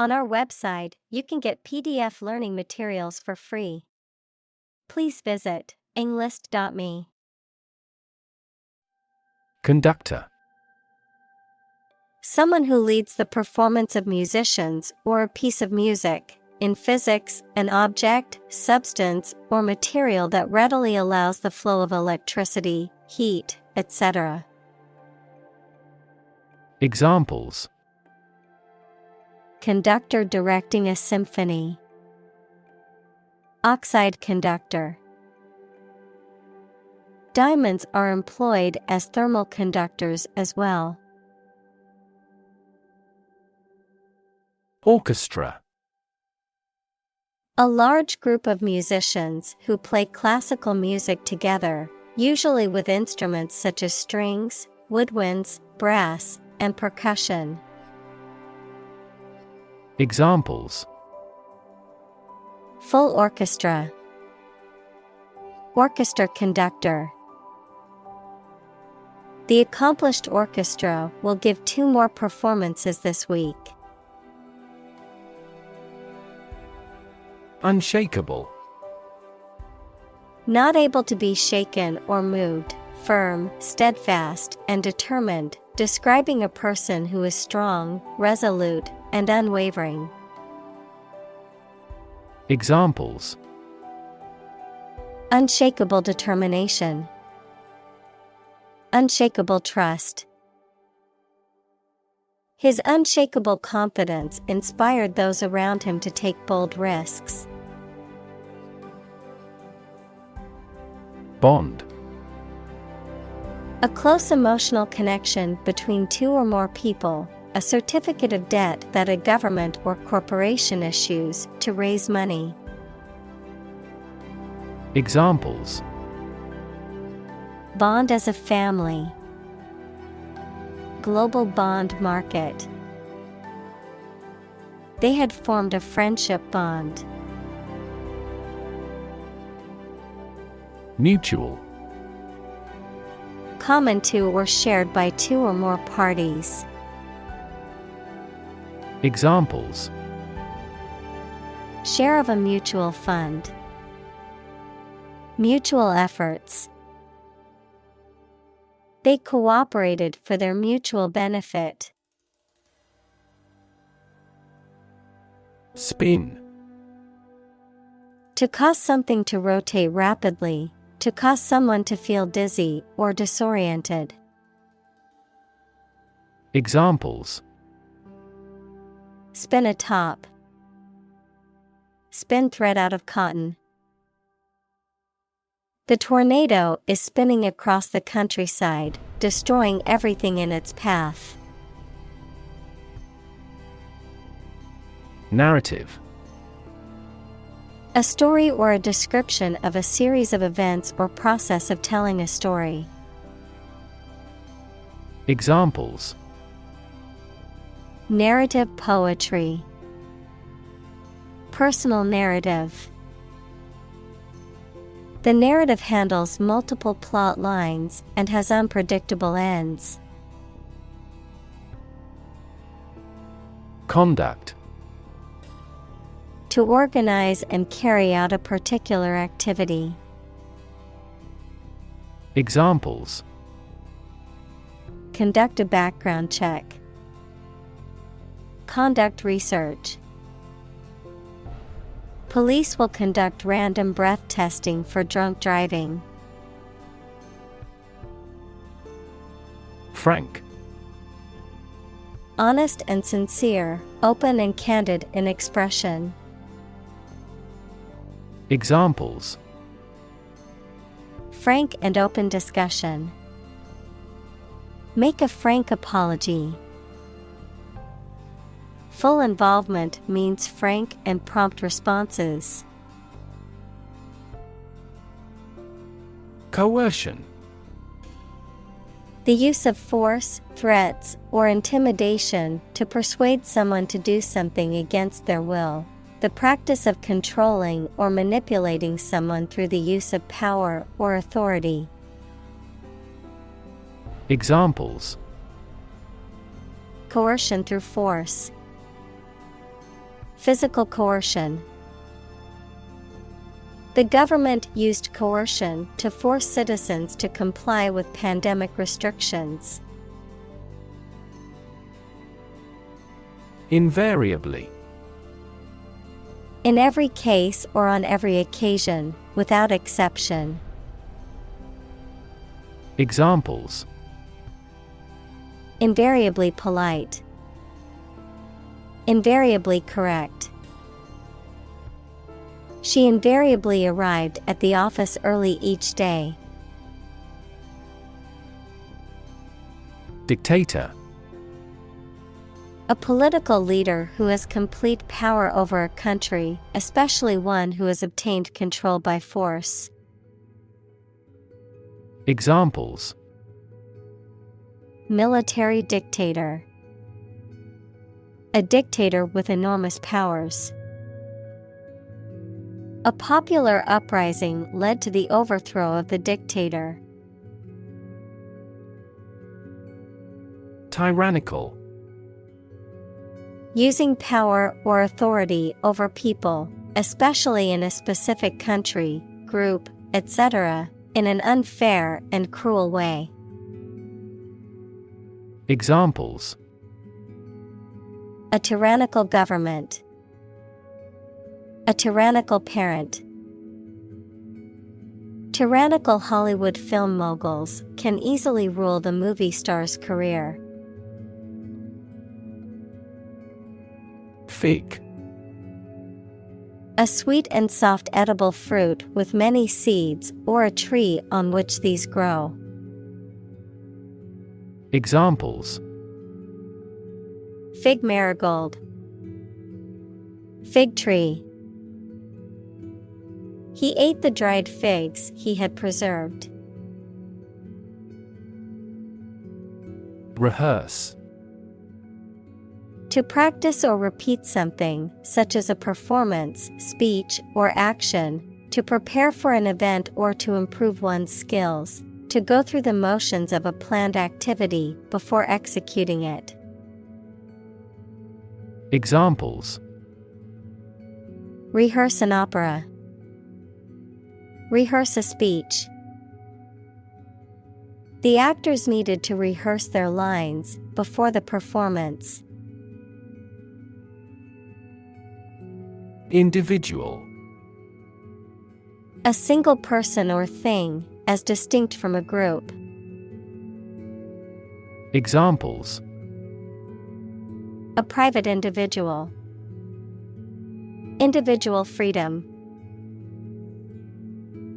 On our website, you can get PDF learning materials for free. Please visit englist.me. Conductor. Someone who leads the performance of musicians or a piece of music. In physics, an object, substance, or material that readily allows the flow of electricity, heat, etc. Examples: Conductor directing a symphony. Oxide conductor. Diamonds are employed as thermal conductors as well. Orchestra. A large group of musicians who play classical music together, usually with instruments such as strings, woodwinds, brass, and percussion. Examples: Full orchestra. Orchestra conductor. The accomplished orchestra will give 2 more performances this week. Unshakable. Not able to be shaken or moved, firm, steadfast, and determined, describing a person who is strong, resolute, and unwavering. Examples: Unshakable determination. Unshakable trust. His unshakable confidence inspired those around him to take bold risks. Bond. A close emotional connection between 2 or more people, a certificate of debt that a government or corporation issues to raise money. Examples: Bond as a family. Global bond market. They had formed a friendship bond. Mutual. Common to or shared by 2 or more parties. Examples: Share of a mutual fund. Mutual efforts. They cooperated for their mutual benefit. Spin. To cause something to rotate rapidly, to cause someone to feel dizzy or disoriented. Examples: Spin a top. Spin thread out of cotton. The tornado is spinning across the countryside, destroying everything in its path. Narrative. A story or a description of a series of events or process of telling a story. Examples: Narrative poetry. Personal narrative. The narrative handles multiple plot lines and has unpredictable ends. Conduct. To organize and carry out a particular activity. Examples: Conduct a background check. Conduct research. Police will conduct random breath testing for drunk driving. Frank. Honest and sincere, open and candid in expression. Examples: Frank and open discussion. Make a frank apology. Full involvement means frank and prompt responses. Coercion. The use of force, threats, or intimidation to persuade someone to do something against their will. The practice of controlling or manipulating someone through the use of power or authority. Examples: Coercion through force. Physical coercion. The government used coercion to force citizens to comply with pandemic restrictions. Invariably. In every case or on every occasion, without exception. Examples: invariably polite, invariably correct. She invariably arrived at the office early each day. Dictator. A political leader who has complete power over a country, especially one who has obtained control by force. Examples: military dictator, a dictator with enormous powers. A popular uprising led to the overthrow of the dictator. Tyrannical. Using power or authority over people, especially in a specific country, group, etc., in an unfair and cruel way. Examples: a tyrannical government, a tyrannical parent. Tyrannical Hollywood film moguls can easily rule the movie star's career. Fig. A sweet and soft edible fruit with many seeds, or a tree on which these grow. Examples: fig marigold, fig tree. He ate the dried figs he had preserved. Rehearse. To practice or repeat something, such as a performance, speech, or action, to prepare for an event or to improve one's skills, to go through the motions of a planned activity before executing it. Examples: rehearse an opera, rehearse a speech. The actors needed to rehearse their lines before the performance. Individual. A single person or thing, as distinct from a group. Examples: a private individual, individual freedom.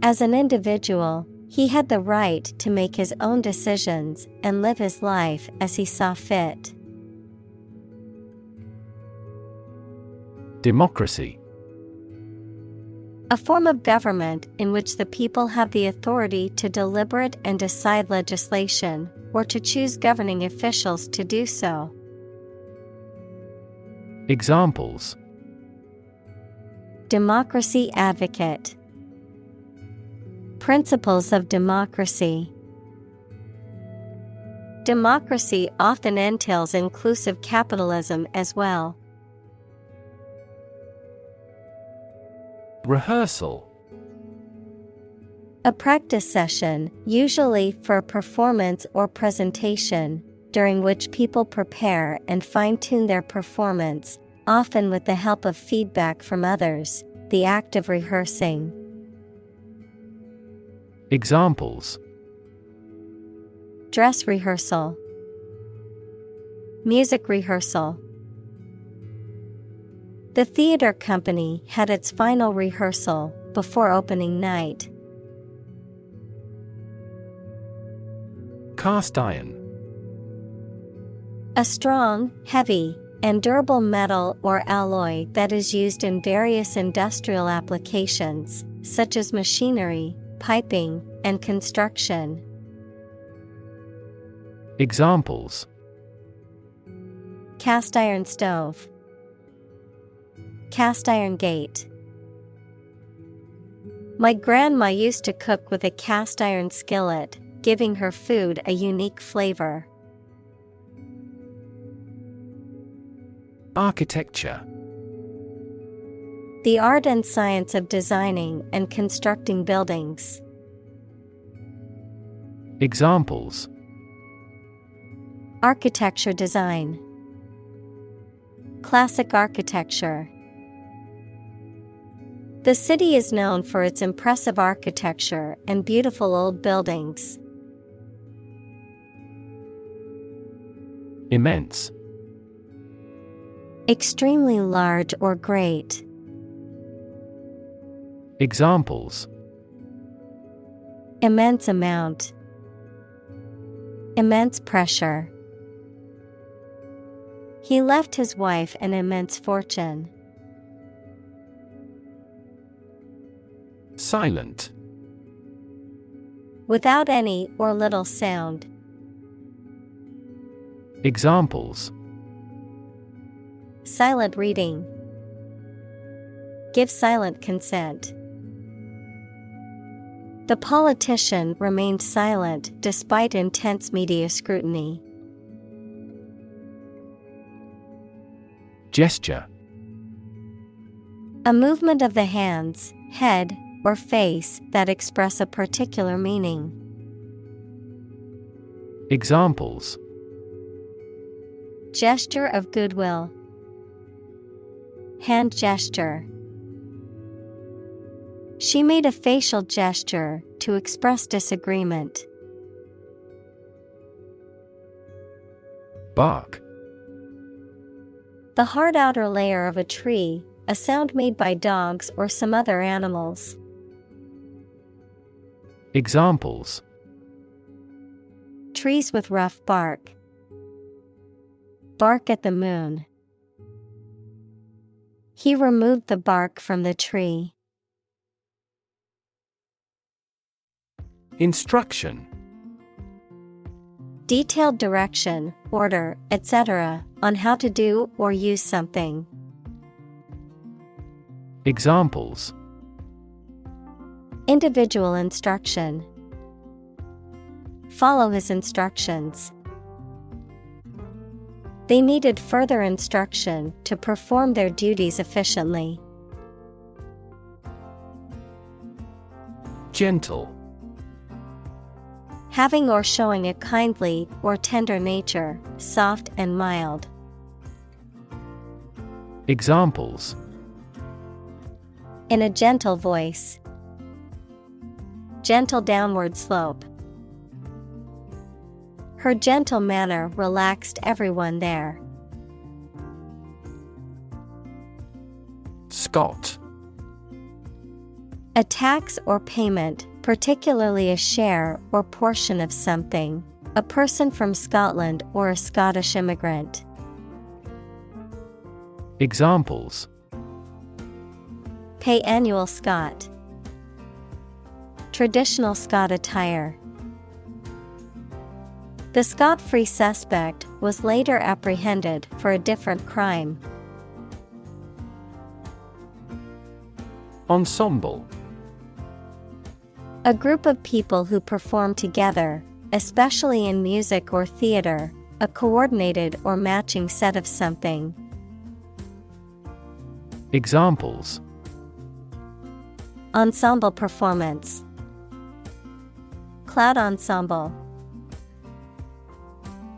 As an individual, he had the right to make his own decisions and live his life as he saw fit. Democracy. A form of government in which the people have the authority to deliberate and decide legislation, or to choose governing officials to do so. Examples: democracy advocate, principles of democracy. Democracy often entails inclusive capitalism as well. Rehearsal. A practice session, usually for a performance or presentation, during which people prepare and fine-tune their performance, often with the help of feedback from others, the act of rehearsing. Examples: dress rehearsal, music rehearsal. The theater company had its final rehearsal before opening night. Cast iron. A strong, heavy, and durable metal or alloy that is used in various industrial applications, such as machinery, piping, and construction. Examples: cast iron stove, cast iron gate. My grandma used to cook with a cast iron skillet, giving her food a unique flavor. Architecture. The art and science of designing and constructing buildings. Examples: Architecture design. Classic architecture. The city is known for its impressive architecture and beautiful old buildings. Immense. Extremely large or great. Examples: Immense amount. Immense pressure. He left his wife an immense fortune. Silent. Without any or little sound. Examples: Silent reading. Give silent consent. The politician remained silent despite intense media scrutiny. Gesture. A movement of the hands, head, or face that express a particular meaning. Examples: Gesture of goodwill. Hand gesture. She made a facial gesture to express disagreement. Bark. The hard outer layer of a tree, a sound made by dogs or some other animals. Examples: Trees with rough bark. Bark at the moon. He removed the bark from the tree. Instruction. Detailed direction, order, etc., on how to do or use something. Examples: Individual instruction. Follow his instructions. They needed further instruction to perform their duties efficiently. Gentle. Having or showing a kindly or tender nature, soft and mild. Examples: In a gentle voice. Gentle downward slope. Her gentle manner relaxed everyone there. Scot. A tax or payment, particularly a share or portion of something. A person from Scotland or a Scottish immigrant. Examples: Pay annual Scot. Traditional Scot attire. The Scot-free suspect was later apprehended for a different crime. Ensemble. A group of people who perform together, especially in music or theater, a coordinated or matching set of something. Examples: Ensemble performance. Cloud ensemble.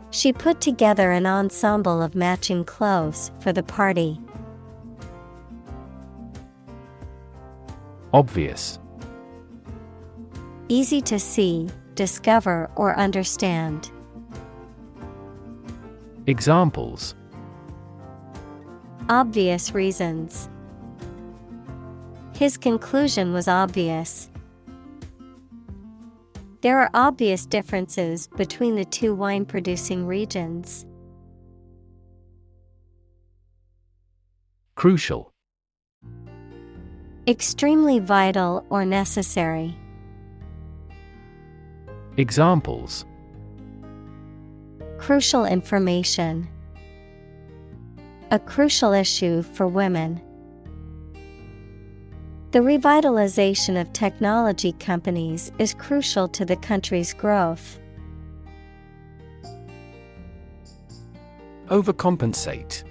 She put together an ensemble of matching clothes for the party. Obvious. Easy to see, discover, or understand. Examples: Obvious reasons. His conclusion was obvious. There are obvious differences between the two wine-producing regions. Crucial. Extremely vital or necessary. Examples: Crucial information. A crucial issue for women. The revitalization of technology companies is crucial to the country's growth. Overcompensate.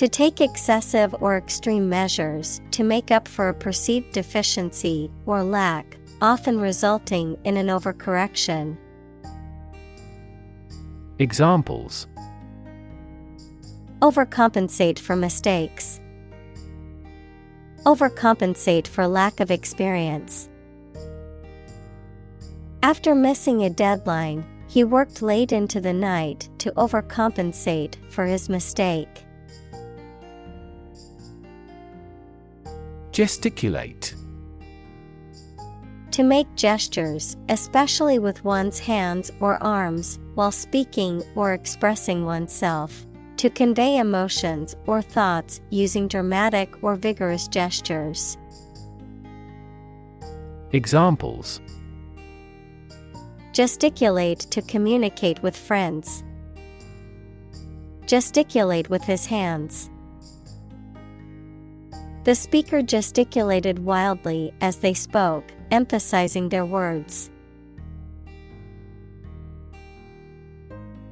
To take excessive or extreme measures to make up for a perceived deficiency or lack, often resulting in an overcorrection. Examples: overcompensate for mistakes. Overcompensate for lack of experience. After missing a deadline, he worked late into the night to overcompensate for his mistake. Gesticulate. To make gestures, especially with one's hands or arms, while speaking or expressing oneself. To convey emotions or thoughts using dramatic or vigorous gestures. Examples: gesticulate to communicate with friends. Gesticulate with his hands. The speaker gesticulated wildly as they spoke, emphasizing their words.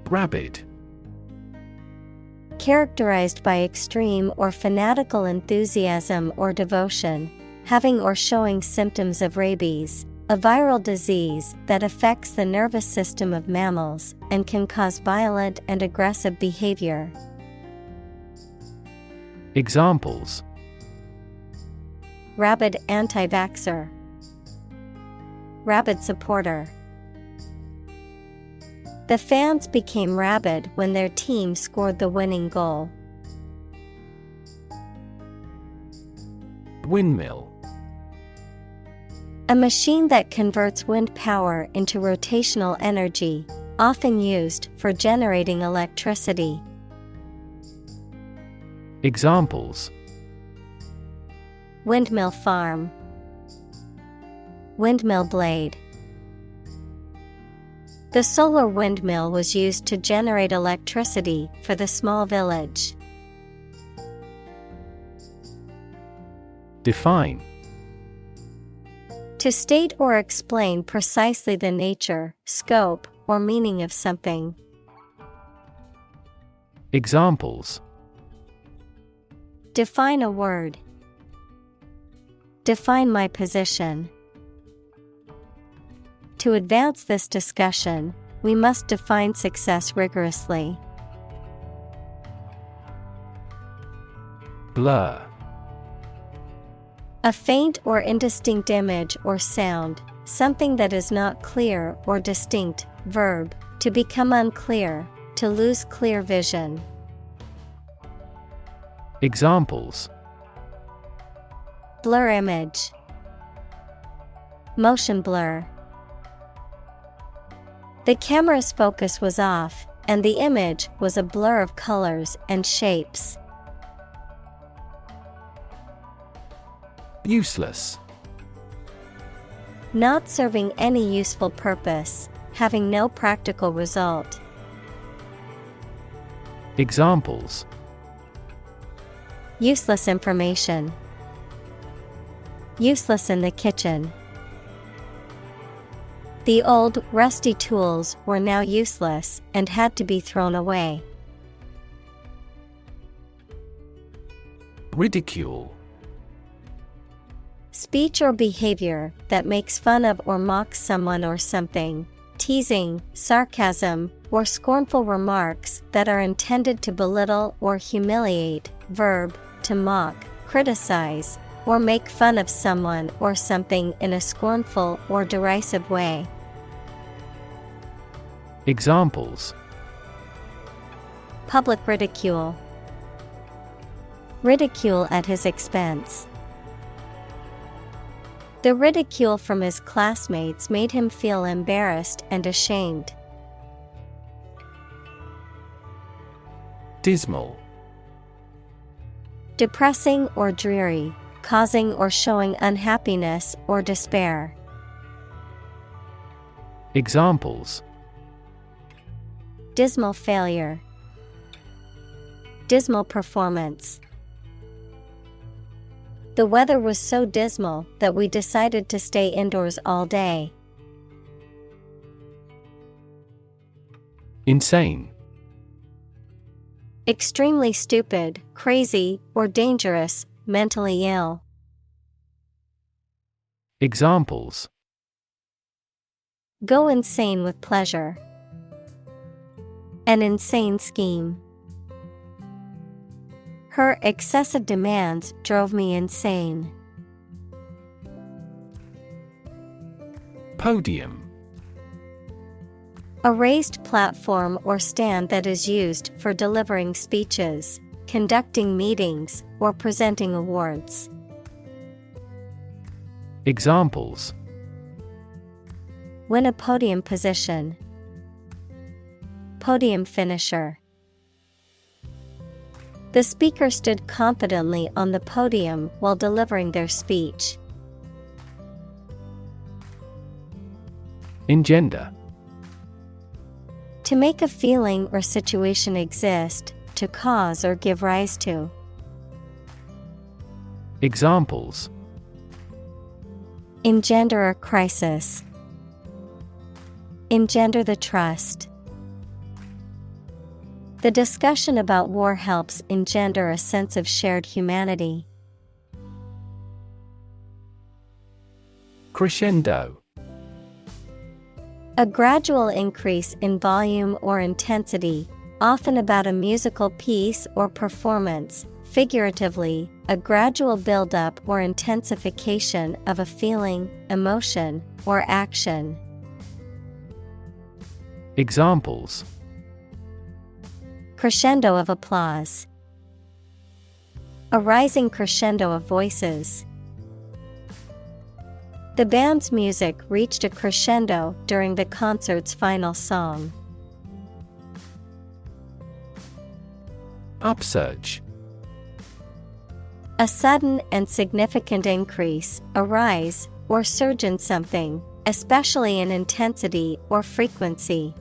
Rabid. Characterized by extreme or fanatical enthusiasm or devotion, having or showing symptoms of rabies, a viral disease that affects the nervous system of mammals and can cause violent and aggressive behavior. Examples: rabid anti-vaxxer. Rabid supporter. The fans became rabid when their team scored the winning goal. Windmill. A machine that converts wind power into rotational energy, often used for generating electricity. Examples: windmill farm. Windmill blade. The solar windmill was used to generate electricity for the small village. Define. To state or explain precisely the nature, scope, or meaning of something. Examples: define a word. Define my position. To advance this discussion, we must define success rigorously. Blur. A faint or indistinct image or sound, something that is not clear or distinct. Verb, to become unclear, to lose clear vision. Examples: blur image. Motion blur. The camera's focus was off, and the image was a blur of colors and shapes. Useless. Not serving any useful purpose, having no practical result. Examples: useless information. Useless in the kitchen. The old, rusty tools were now useless and had to be thrown away. Ridicule. Speech or behavior that makes fun of or mocks someone or something. Teasing, sarcasm, or scornful remarks that are intended to belittle or humiliate. Verb, to mock, criticize, or make fun of someone or something in a scornful or derisive way. Examples: public ridicule. Ridicule at his expense. The ridicule from his classmates made him feel embarrassed and ashamed. Dismal. Depressing or dreary, causing or showing unhappiness or despair. Examples: dismal failure. Dismal performance. The weather was so dismal that we decided to stay indoors all day. Insane. Extremely stupid, crazy, or dangerous, mentally ill. Examples: Go insane with pleasure. An insane scheme. Her excessive demands drove me insane. Podium. A raised platform or stand that is used for delivering speeches, conducting meetings, or presenting awards. Examples: Win a podium position. Podium finisher. The speaker stood confidently on the podium while delivering their speech. Engender. To make a feeling or situation exist, to cause or give rise to. Examples: Engender a crisis. Engender the trust. The discussion about war helps engender a sense of shared humanity. Crescendo. A gradual increase in volume or intensity, often about a musical piece or performance, figuratively, a gradual buildup or intensification of a feeling, emotion, or action. Examples: Crescendo of applause. A rising crescendo of voices. The band's music reached a crescendo during the concert's final song. Upsurge. A sudden and significant increase, a rise, or surge in something, especially in intensity or frequency.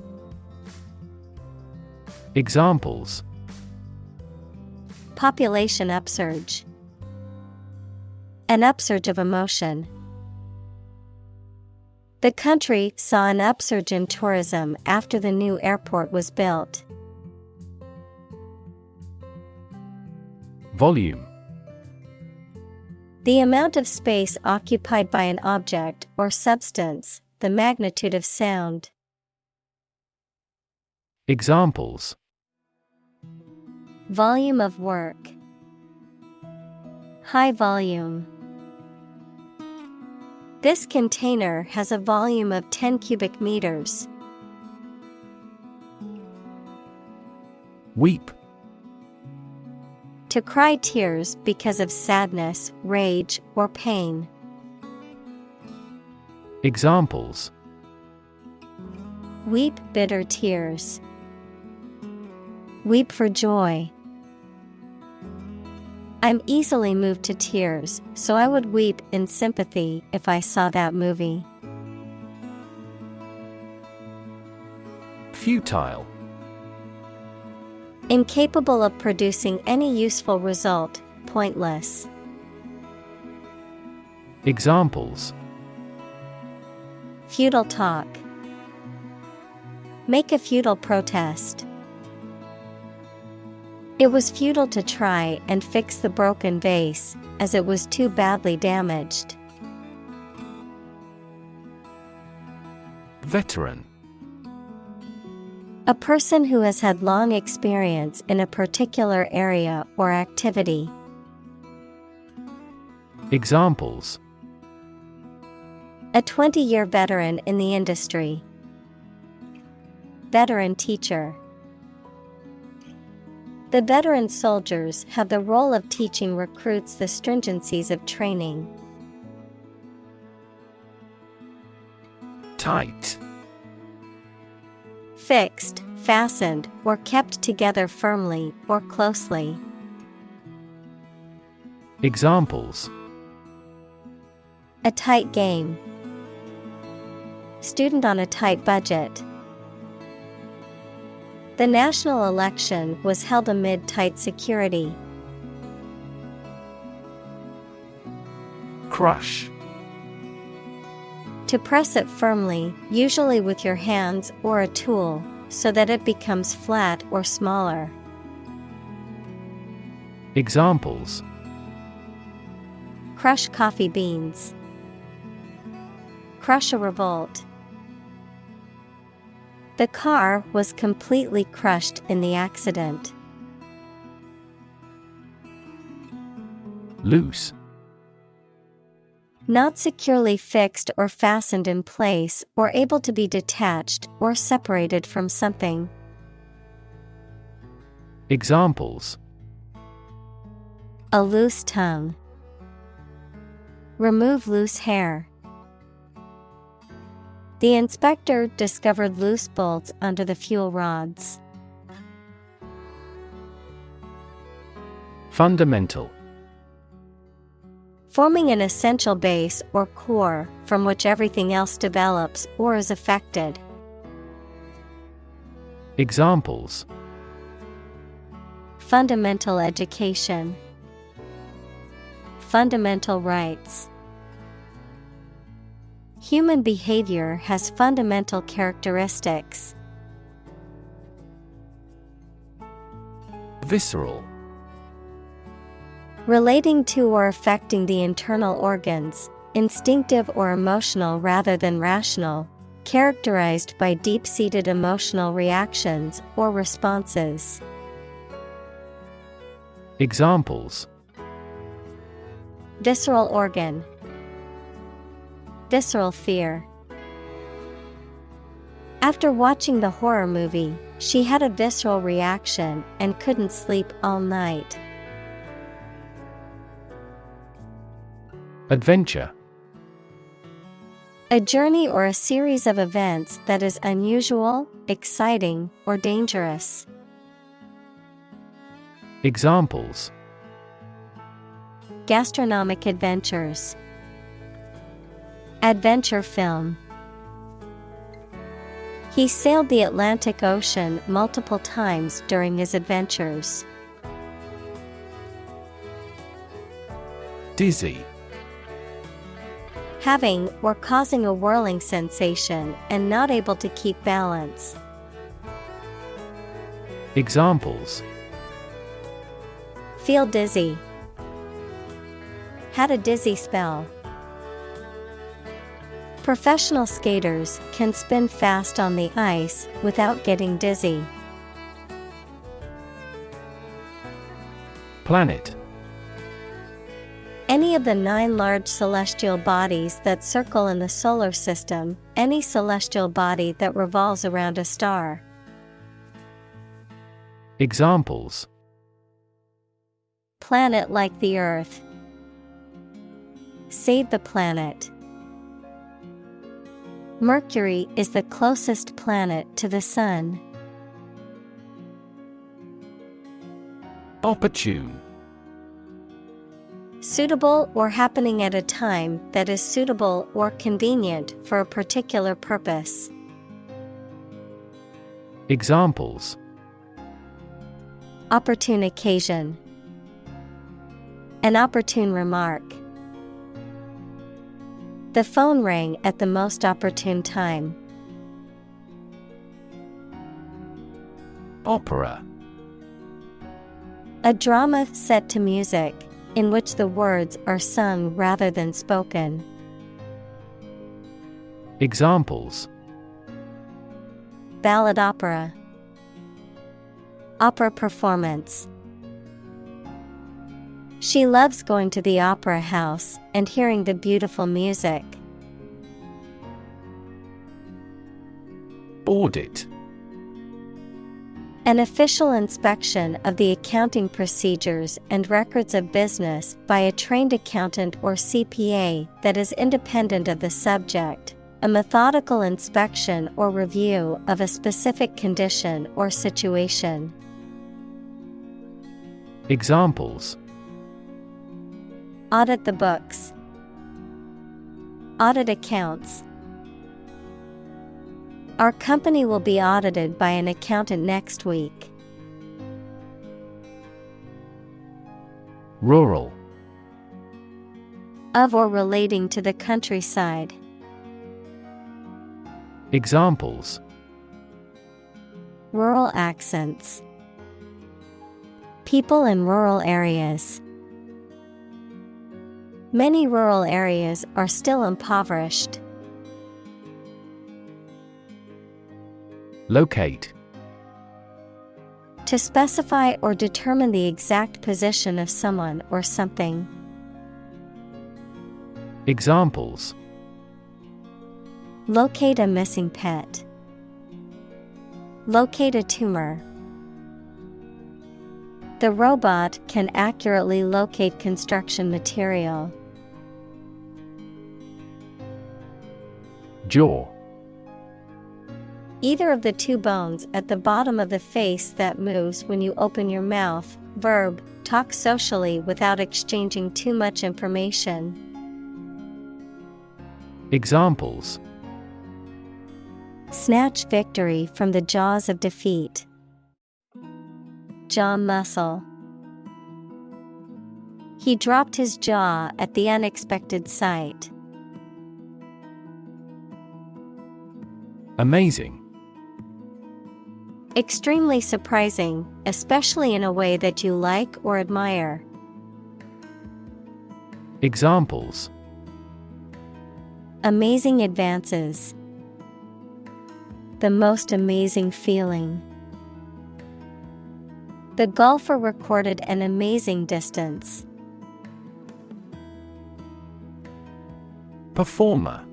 Examples: Population upsurge. An upsurge of emotion. The country saw an upsurge in tourism after the new airport was built. Volume. The amount of space occupied by an object or substance, the magnitude of sound. Examples: Volume of work. High volume. This container has a volume of 10 cubic meters. Weep. To cry tears because of sadness, rage, or pain. Examples: Weep bitter tears. Weep for joy. I'm easily moved to tears, so I would weep in sympathy if I saw that movie. Futile. Incapable of producing any useful result, pointless. Examples: Futile talk. Make a futile protest. It was futile to try and fix the broken vase, as it was too badly damaged. Veteran. A person who has had long experience in a particular area or activity. Examples: A 20-year veteran in the industry. Veteran teacher. The veteran soldiers have the role of teaching recruits the stringencies of training. Tight. Fixed, fastened, or kept together firmly or closely. Examples: A tight game. Student on a tight budget. The national election was held amid tight security. Crush. To press it firmly, usually with your hands or a tool, so that it becomes flat or smaller. Examples: crush coffee beans, crush a revolt. The car was completely crushed in the accident. Loose. Not securely fixed or fastened in place or able to be detached or separated from something. Examples: a loose tongue, remove loose hair. The inspector discovered loose bolts under the fuel rods. Fundamental. Forming an essential base or core from which everything else develops or is affected. Examples: fundamental education, fundamental rights. Human behavior has fundamental characteristics. Visceral. Relating to or affecting the internal organs, instinctive or emotional rather than rational, characterized by deep-seated emotional reactions or responses. Examples: visceral organ, visceral fear. After watching the horror movie, she had a visceral reaction and couldn't sleep all night. Adventure. A journey or a series of events that is unusual, exciting, or dangerous. Examples: gastronomic adventures, adventure film. He sailed the Atlantic Ocean multiple times during his adventures. Dizzy. Having or causing a whirling sensation and not able to keep balance. Examples: feel dizzy, had a dizzy spell. Professional skaters can spin fast on the ice without getting dizzy. Planet. Any of the 9 large celestial bodies that circle in the solar system, any celestial body that revolves around a star. Examples: planet like the Earth, save the planet. Mercury is the closest planet to the Sun. Opportune. Suitable or happening at a time that is suitable or convenient for a particular purpose. Examples: opportune occasion, an opportune remark. The phone rang at the most opportune time. Opera. A drama set to music, in which the words are sung rather than spoken. Examples: ballad opera, opera performance. She loves going to the opera house and hearing the beautiful music. Audit. An official inspection of the accounting procedures and records of business by a trained accountant or CPA that is independent of the subject, a methodical inspection or review of a specific condition or situation. Examples: audit the books, audit accounts. Our company will be audited by an accountant next week. Rural. Of or relating to the countryside. Examples: rural accents, People in rural areas. Many rural areas are still impoverished. Locate. To specify or determine the exact position of someone or something. Examples: Locate a missing pet. Locate a tumor. The robot can accurately locate construction material. Jaw. Either of the two bones at the bottom of the face that moves when you open your mouth. Verb, talk socially without exchanging too much information. Examples: Snatch victory from the jaws of defeat. Jaw muscle. He dropped his jaw at the unexpected sight. Amazing. Extremely surprising, especially in a way that you like or admire. Examples: Amazing advances. The most amazing feeling. The golfer recorded an amazing distance. Performer.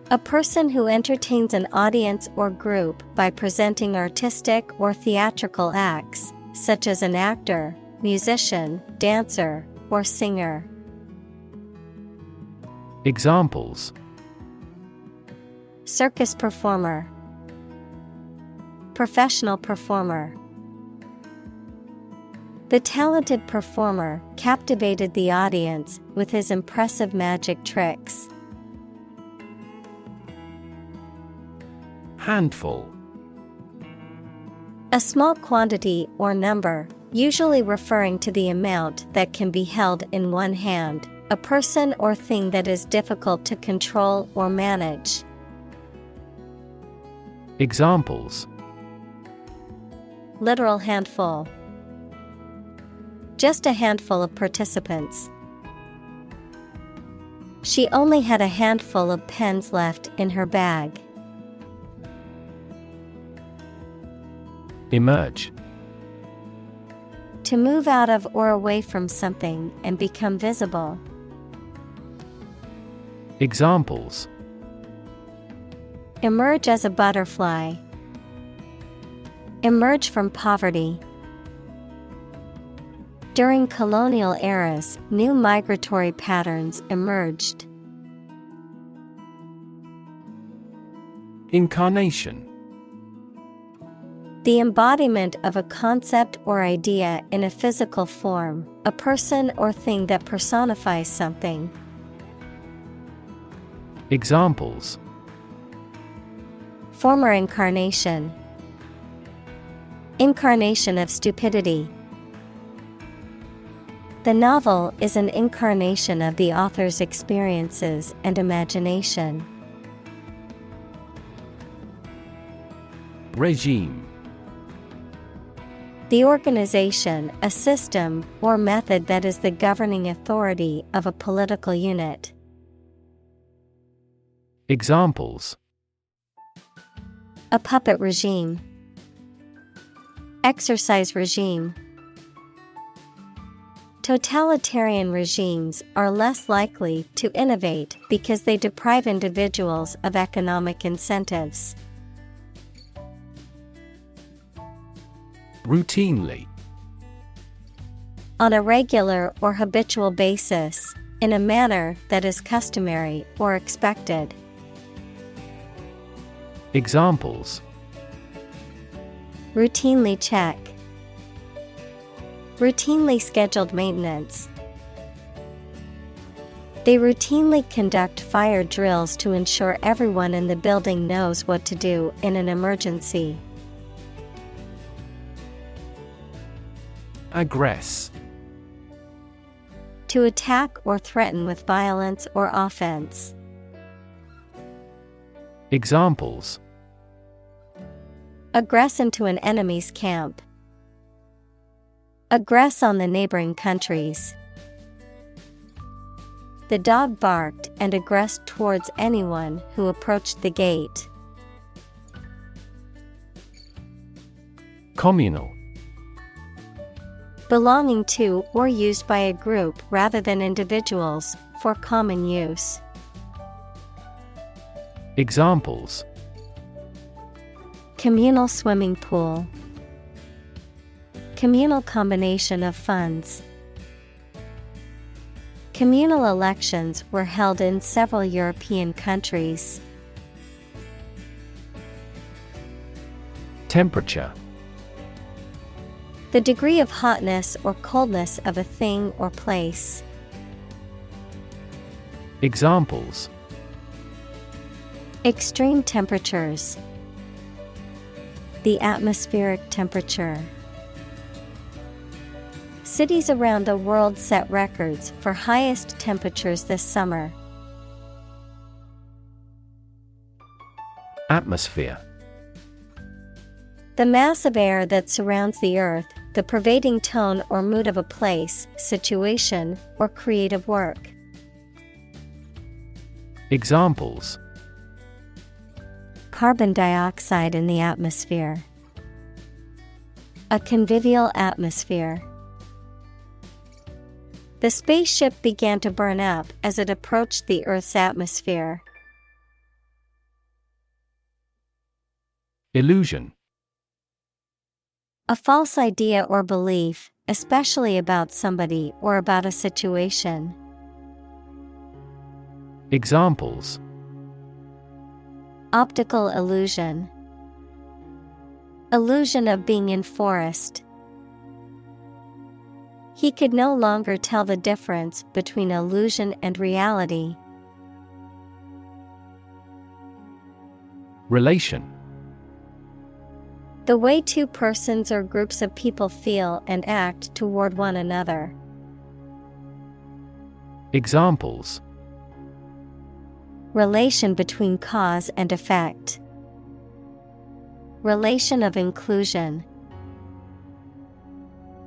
A person who entertains an audience or group by presenting artistic or theatrical acts, such as an actor, musician, dancer, or singer. Examples: Circus performer. Professional performer. The talented performer captivated the audience with his impressive magic tricks. Handful. A small quantity or number, usually referring to the amount that can be held in one hand, a person or thing that is difficult to control or manage. Examples: Literal handful. Just a handful of participants. She only had a handful of pens left in her bag. Emerge. To move out of or away from something and become visible. Examples: Emerge as a butterfly. Emerge from poverty. During colonial eras, new migratory patterns emerged. Incarnation. The embodiment of a concept or idea in a physical form, a person or thing that personifies something. Examples: Former incarnation. Incarnation of stupidity. The novel is an incarnation of the author's experiences and imagination. Regime. The organization, a system, or method that is the governing authority of a political unit. Examples: A puppet regime. Exercise regime. Totalitarian regimes are less likely to innovate because they deprive individuals of economic incentives. Routinely. On a regular or habitual basis, in a manner that is customary or expected. Examples: Routinely check. Routinely scheduled maintenance. They routinely conduct fire drills to ensure everyone in the building knows what to do in an emergency. Aggress. To attack or threaten with violence or offense. Examples: Aggress into an enemy's camp. Aggress on the neighboring countries. The dog barked and aggressed towards anyone who approached the gate. Communal. Belonging to or used by a group rather than individuals, for common use. Examples: communal swimming pool, communal combination of funds. Communal elections were held in several European countries. Temperature. The degree of hotness or coldness of a thing or place. Examples: extreme temperatures, the atmospheric temperature. Cities around the world set records for highest temperatures this summer. Atmosphere. The mass of air that surrounds the earth, the pervading tone or mood of a place, situation, or creative work. Examples: carbon dioxide in the atmosphere. A convivial atmosphere. The spaceship began to burn up as it approached the Earth's atmosphere. Illusion. A false idea or belief, especially about somebody or about a situation. Examples: optical illusion. Illusion of being in forest. He could no longer tell the difference between illusion and reality. Relation. The way two persons or groups of people feel and act toward one another. Examples: relation between cause and effect. Relation of inclusion.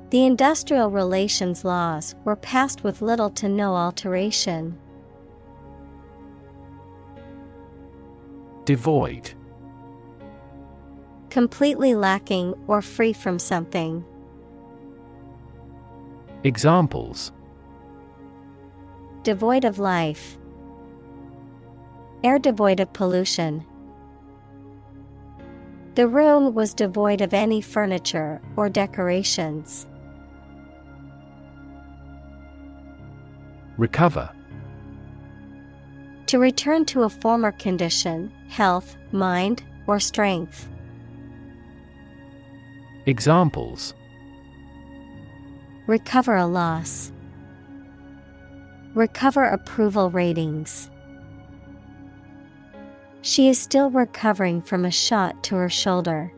The industrial relations laws were passed with little to no alteration. Devoid. Completely lacking or free from something. Examples: devoid of life. Air devoid of pollution. The room was devoid of any furniture or decorations. Recover. To return to a former condition, health, mind, or strength. Examples: recover a loss. Recover approval ratings. She is still recovering from a shot to her shoulder.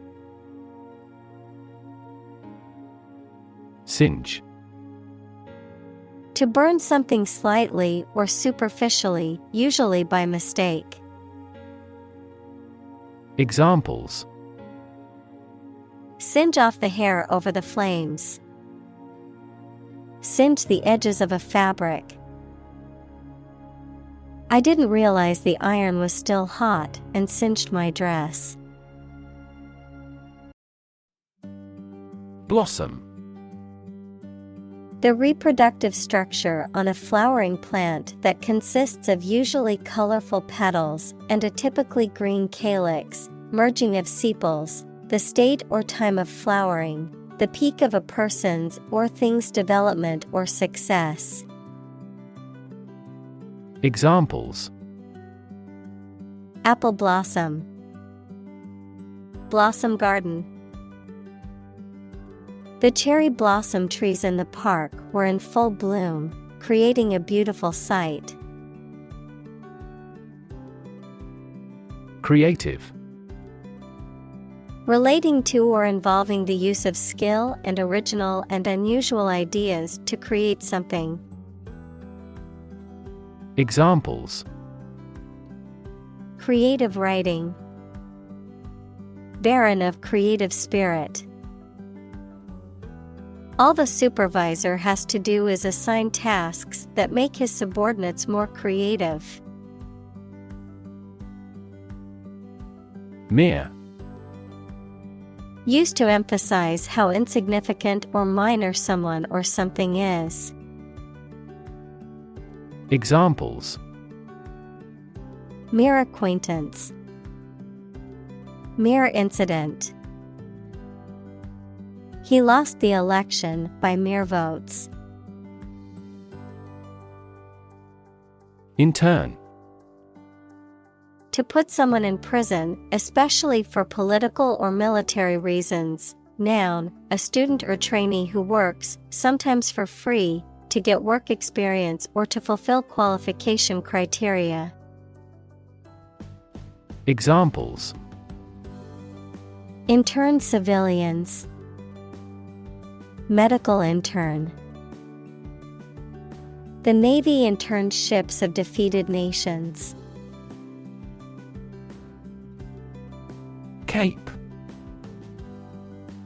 Singe. To burn something slightly or superficially, usually by mistake. Examples: singe off the hair over the flames. Singe the edges of a fabric. I didn't realize the iron was still hot and singed my dress. Blossom. The reproductive structure on a flowering plant that consists of usually colorful petals and a typically green calyx, merging of sepals, the state or time of flowering, the peak of a person's or thing's development or success. Examples: apple blossom. Blossom garden. The cherry blossom trees in the park were in full bloom, creating a beautiful sight. Creative. Relating to or involving the use of skill and original and unusual ideas to create something. Examples: creative writing. Barren of creative spirit. All the supervisor has to do is assign tasks that make his subordinates more creative. Mere. Used to emphasize how insignificant or minor someone or something is. Examples: mere acquaintance, mere incident. He lost the election by mere votes. Intern. To put someone in prison, especially for political or military reasons. Noun, a student or trainee who works, sometimes for free, to get work experience or to fulfill qualification criteria. Examples: intern civilians, medical intern. The Navy interned ships of defeated nations. Cape.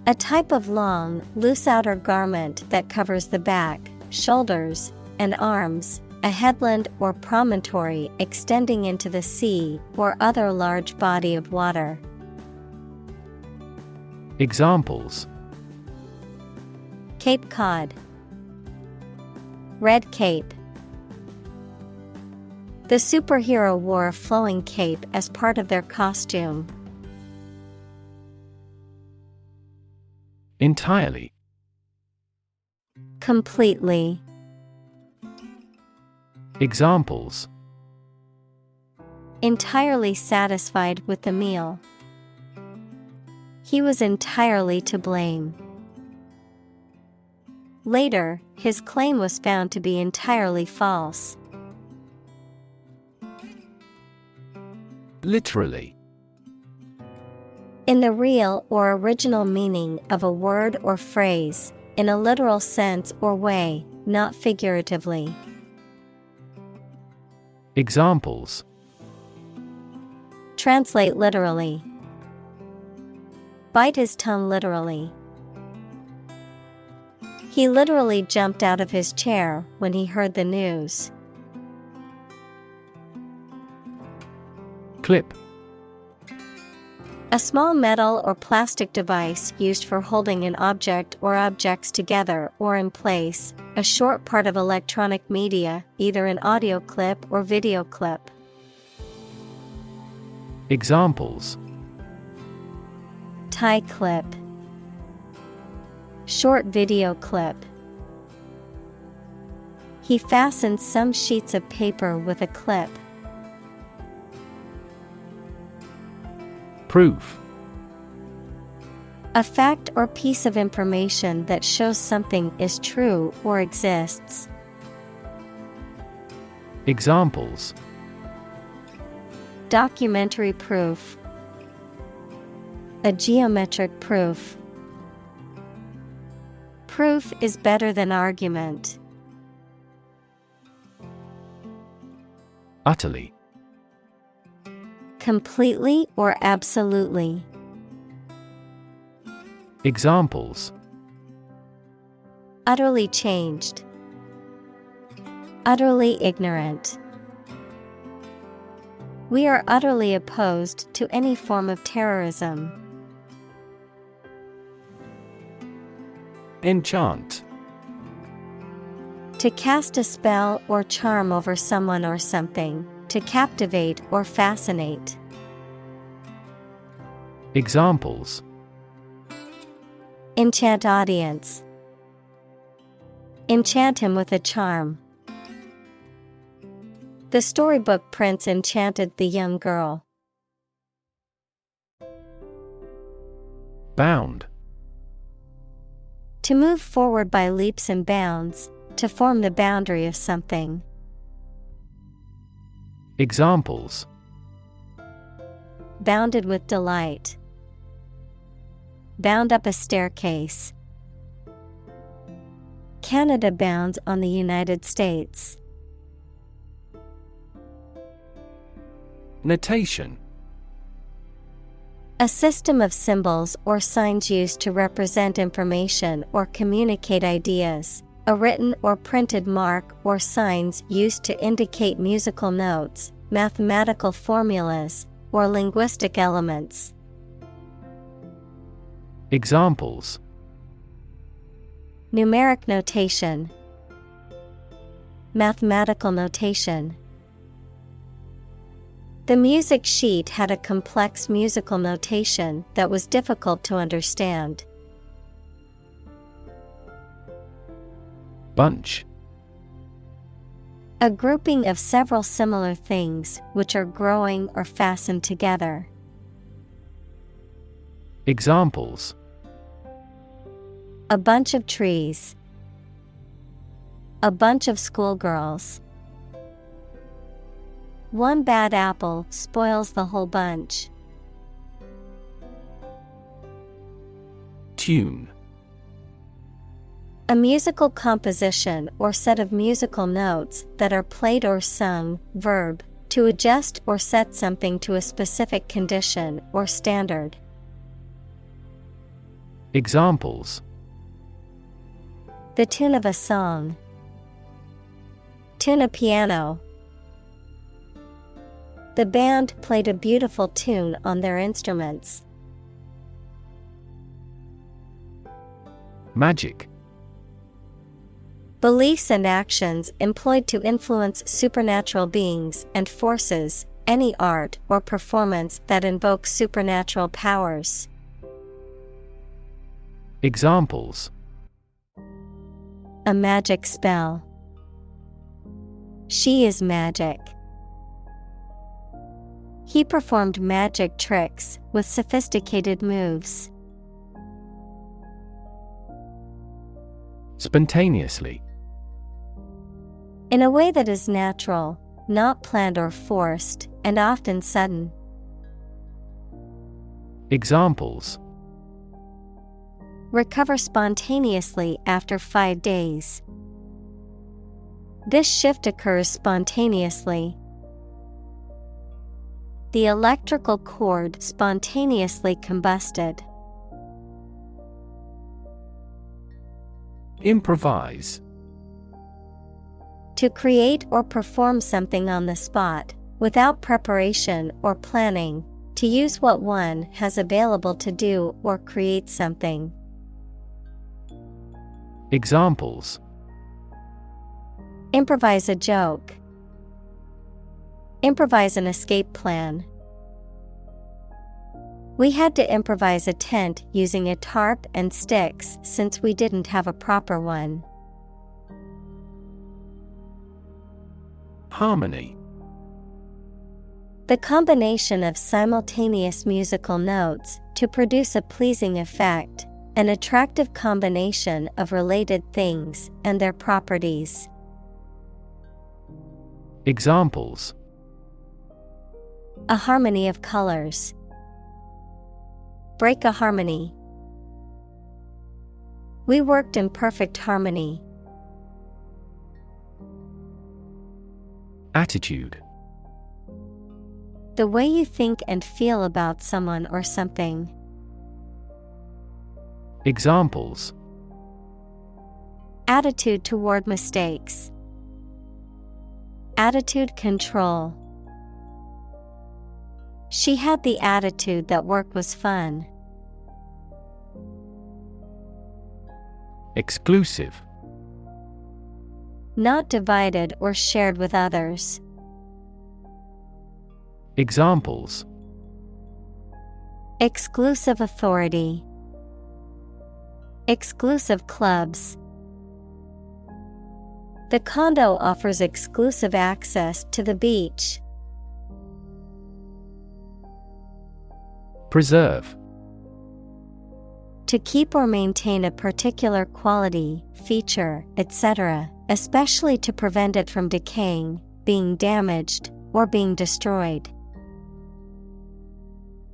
A type of long, loose outer garment that covers the back, shoulders, and arms, a headland or promontory extending into the sea or other large body of water. Examples: Cape Cod, red cape. The superhero wore a flowing cape as part of their costume. Entirely. Completely. Examples: entirely satisfied with the meal. He was entirely to blame. Later, his claim was found to be entirely false. Literally. In the real or original meaning of a word or phrase, in a literal sense or way, not figuratively. Examples: translate literally. Bite his tongue literally. He literally jumped out of his chair when he heard the news. Clip. A small metal or plastic device used for holding an object or objects together or in place, a short part of electronic media, either an audio clip or video clip. Examples: tie clip, short video clip. He fastened some sheets of paper with a clip. Proof. A fact or piece of information that shows something is true or exists. Examples: documentary proof, a geometric proof. Proof is better than argument. Utterly. Completely or absolutely. Examples: utterly changed, utterly ignorant. We are utterly opposed to any form of terrorism. Enchant. To cast a spell or charm over someone or something, to captivate or fascinate. Examples: enchant audience, enchant him with a charm. The storybook prince enchanted the young girl. Bound. To move forward by leaps and bounds, to form the boundary of something. Examples: bounded with delight, bound up a staircase. Canada bounds on the United States. Notation. A system of symbols or signs used to represent information or communicate ideas. A written or printed mark or signs used to indicate musical notes, mathematical formulas, or linguistic elements. Examples: Numeric notation, mathematical notation. The music sheet had a complex musical notation that was difficult to understand. Bunch. A grouping of several similar things which are growing or fastened together. Examples: A bunch of trees. A bunch of schoolgirls. One bad apple spoils the whole bunch. Tune. A musical composition or set of musical notes that are played or sung. Verb, to adjust or set something to a specific condition or standard. Examples: The tune of a song. Tune a piano. The band played a beautiful tune on their instruments. Magic. Beliefs and actions employed to influence supernatural beings and forces, any art or performance that invokes supernatural powers. Examples: A magic spell. She is magic. He performed magic tricks with sophisticated moves. Spontaneously. In a way that is natural, not planned or forced, and often sudden. Examples: Recover spontaneously after 5 days. This shift occurs spontaneously. The electrical cord spontaneously combusted. Improvise. To create or perform something on the spot, without preparation or planning, to use what one has available to do or create something. Examples: Improvise a joke. Improvise an escape plan. We had to improvise a tent using a tarp and sticks since we didn't have a proper one. Harmony. The combination of simultaneous musical notes to produce a pleasing effect, an attractive combination of related things and their properties. Examples: A harmony of colors. Break a harmony. We worked in perfect harmony. Attitude. The way you think and feel about someone or something. Examples: Attitude toward mistakes. Attitude control. She had the attitude that work was fun. Exclusive. Not divided or shared with others. Examples: Exclusive authority. Exclusive clubs. The condo offers exclusive access to the beach. Preserve. To keep or maintain a particular quality, feature, etc., especially to prevent it from decaying, being damaged, or being destroyed.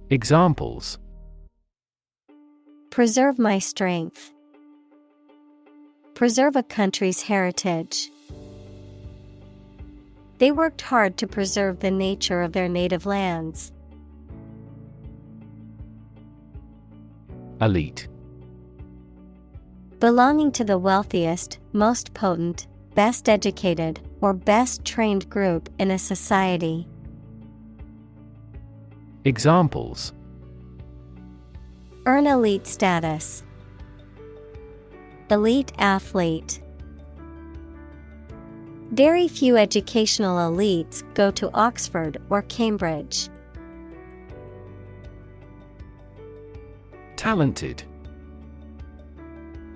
Examples: Preserve my strength. Preserve a country's heritage. They worked hard to preserve the nature of their native lands. Elite. Belonging to the wealthiest, most potent, best educated, or best trained group in a society. Examples: Earn elite status. Elite athlete. Very few educational elites go to Oxford or Cambridge. Talented.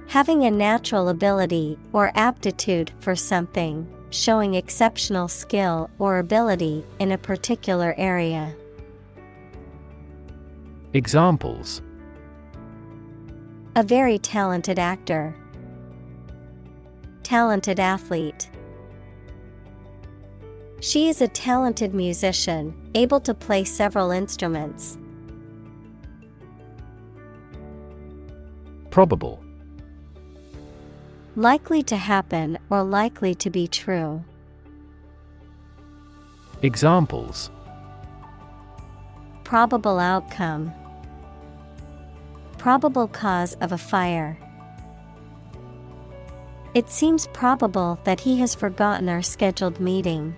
Having a natural ability or aptitude for something, showing exceptional skill or ability in a particular area. Examples: A very talented actor. Talented athlete. She is a talented musician, able to play several instruments. Probable. Likely to happen or likely to be true. Examples: Probable outcome. Probable cause of a fire. It seems probable that he has forgotten our scheduled meeting.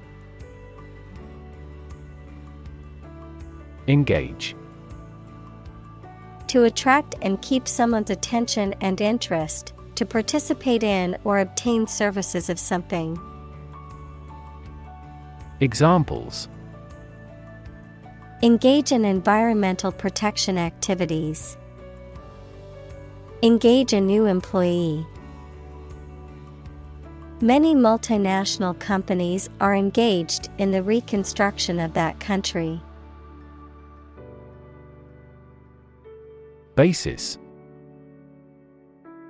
Engage. To attract and keep someone's attention and interest, to participate in or obtain services of something. Examples: Engage in environmental protection activities. Engage a new employee. Many multinational companies are engaged in the reconstruction of that country. Basis.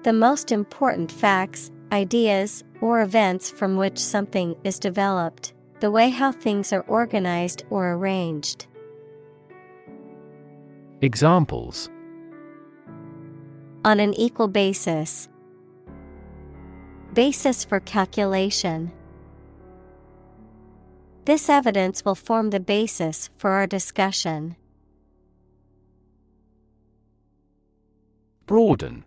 The most important facts, ideas, or events from which something is developed, the way how things are organized or arranged. Examples: On an equal basis. Basis for calculation. This evidence will form the basis for our discussion. Broaden.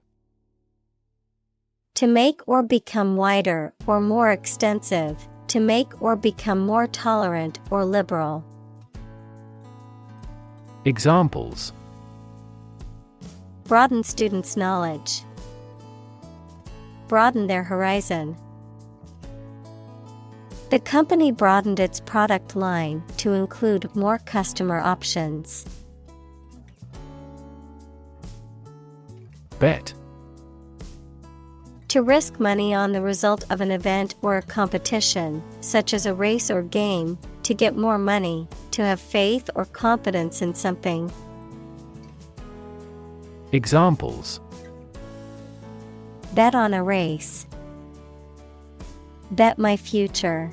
To make or become wider or more extensive, to make or become more tolerant or liberal. Examples: Broaden students' knowledge. Broaden their horizon. The company broadened its product line to include more customer options. Bet. To risk money on the result of an event or a competition, such as a race or game, to get more money, to have faith or confidence in something. Examples: Bet on a race. Bet my future.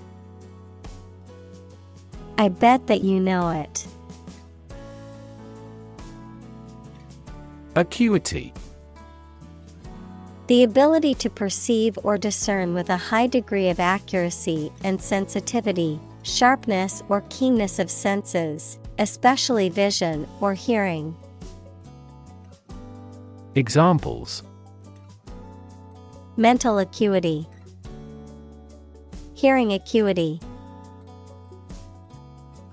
I bet that you know it. Acuity. The ability to perceive or discern with a high degree of accuracy and sensitivity, sharpness or keenness of senses, especially vision or hearing. Examples: Mental acuity. Hearing acuity.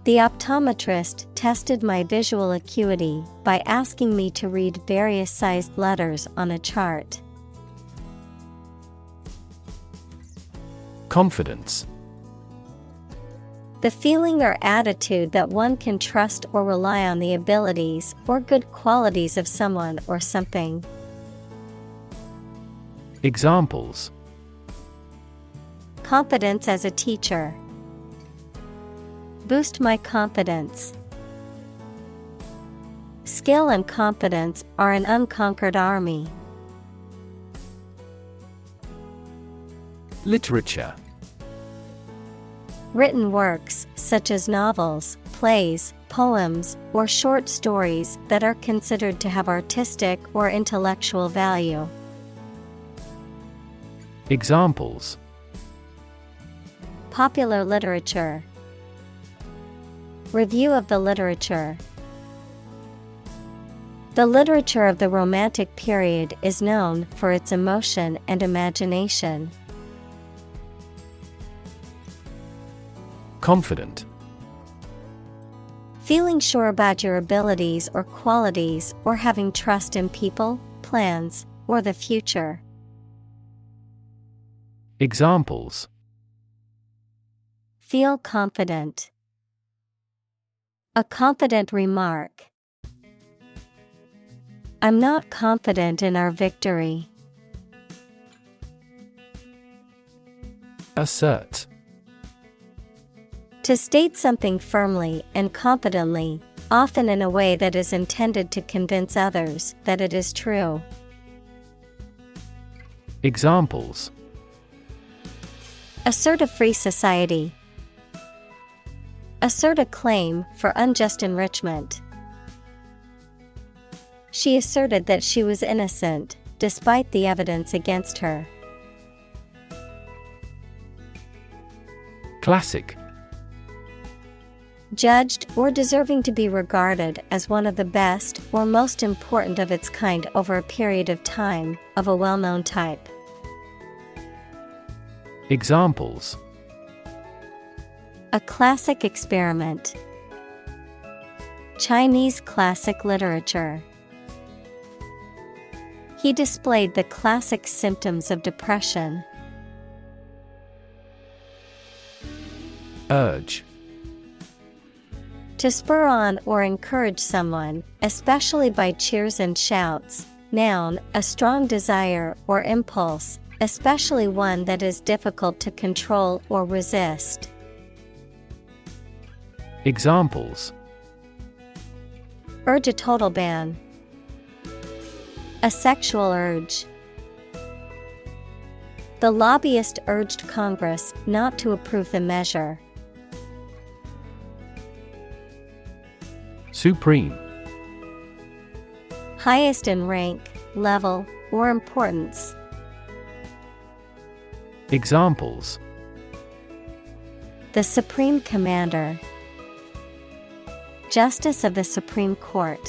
The optometrist tested my visual acuity by asking me to read various sized letters on a chart. Confidence. The feeling or attitude that one can trust or rely on the abilities or good qualities of someone or something. Examples: Confidence as a teacher. Boost my confidence. Skill and confidence are an unconquered army. Literature. Written works, such as novels, plays, poems, or short stories that are considered to have artistic or intellectual value. Examples: Popular literature. Review of the literature. The literature of the Romantic period is known for its emotion and imagination. Confident. Feeling sure about your abilities or qualities, or having trust in people, plans, or the future. Examples: Feel confident. A confident remark. I'm not confident in our victory. Assert. To state something firmly and confidently, often in a way that is intended to convince others that it is true. Examples: Assert a free society. Assert a claim for unjust enrichment. She asserted that she was innocent, despite the evidence against her. Classic. Judged or deserving to be regarded as one of the best or most important of its kind over a period of time, of a well-known type. Examples: A classic experiment. Chinese classic literature. He displayed the classic symptoms of depression. Urge. To spur on or encourage someone, especially by cheers and shouts. Noun, a strong desire or impulse, especially one that is difficult to control or resist. Examples: Urge a total ban. A sexual urge. The lobbyist urged Congress not to approve the measure. Supreme. Highest in rank, level, or importance. Examples: The Supreme Commander. Justice of the Supreme Court.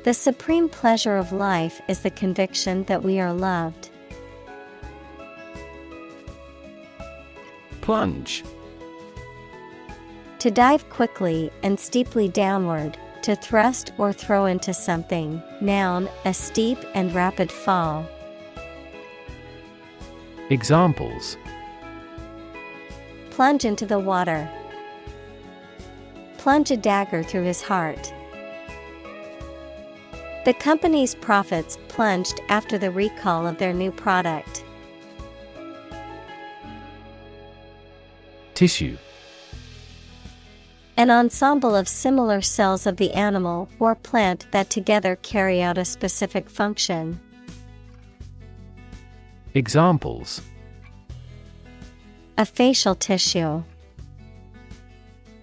The supreme pleasure of life is the conviction that we are loved. Plunge. To dive quickly and steeply downward, to thrust or throw into something. Noun, a steep and rapid fall. Examples: Plunge into the water. Plunge a dagger through his heart. The company's profits plunged after the recall of their new product. Tissue. An ensemble of similar cells of the animal or plant that together carry out a specific function. Examples: A facial tissue.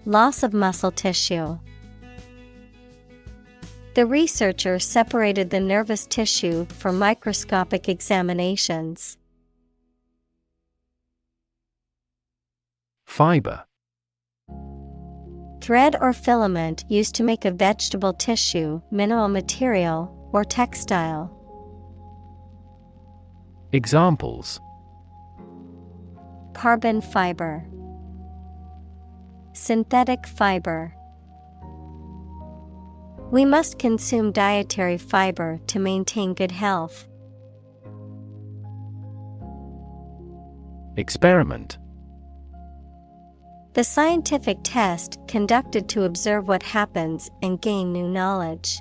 Loss of muscle tissue. The researcher separated the nervous tissue for microscopic examinations. Fiber. Thread or filament used to make a vegetable tissue, mineral material, or textile. Examples: Carbon fiber. Synthetic fiber. We must consume dietary fiber to maintain good health. Experiment. The scientific test conducted to observe what happens and gain new knowledge.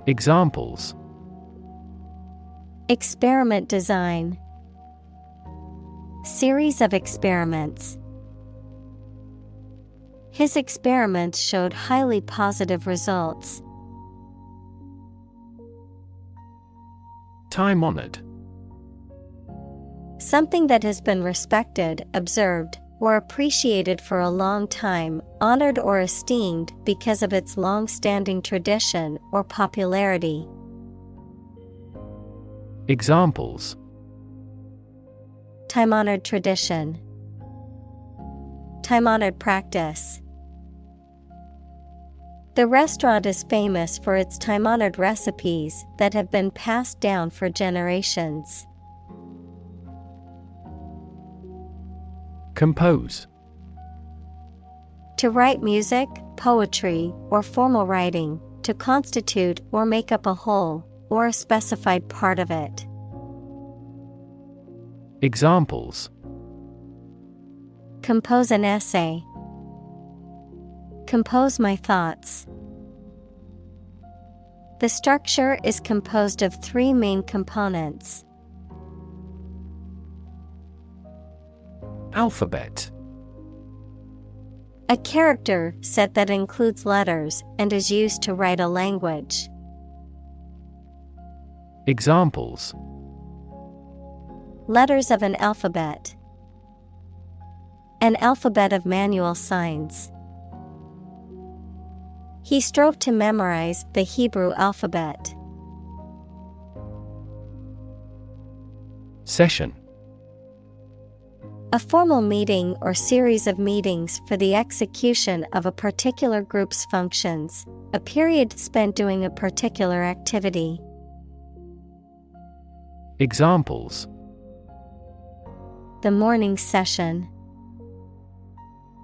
Examples: Experiment design. Series of experiments. His experiments showed highly positive results. Time-honored. Something that has been respected, observed, or appreciated for a long time, honored or esteemed because of its long-standing tradition or popularity. Examples: Time-honored tradition. Time-honored practice. The restaurant is famous for its time-honored recipes that have been passed down for generations. Compose. To write music, poetry, or formal writing, to constitute or make up a whole, or a specified part of it. Examples: Compose an essay. Compose my thoughts. The structure is composed of 3 main components. Alphabet. A character set that includes letters and is used to write a language. Examples: Letters of an alphabet. An alphabet of manual signs. He strove to memorize the Hebrew alphabet. Session. A formal meeting or series of meetings for the execution of a particular group's functions, a period spent doing a particular activity. Examples: The morning session.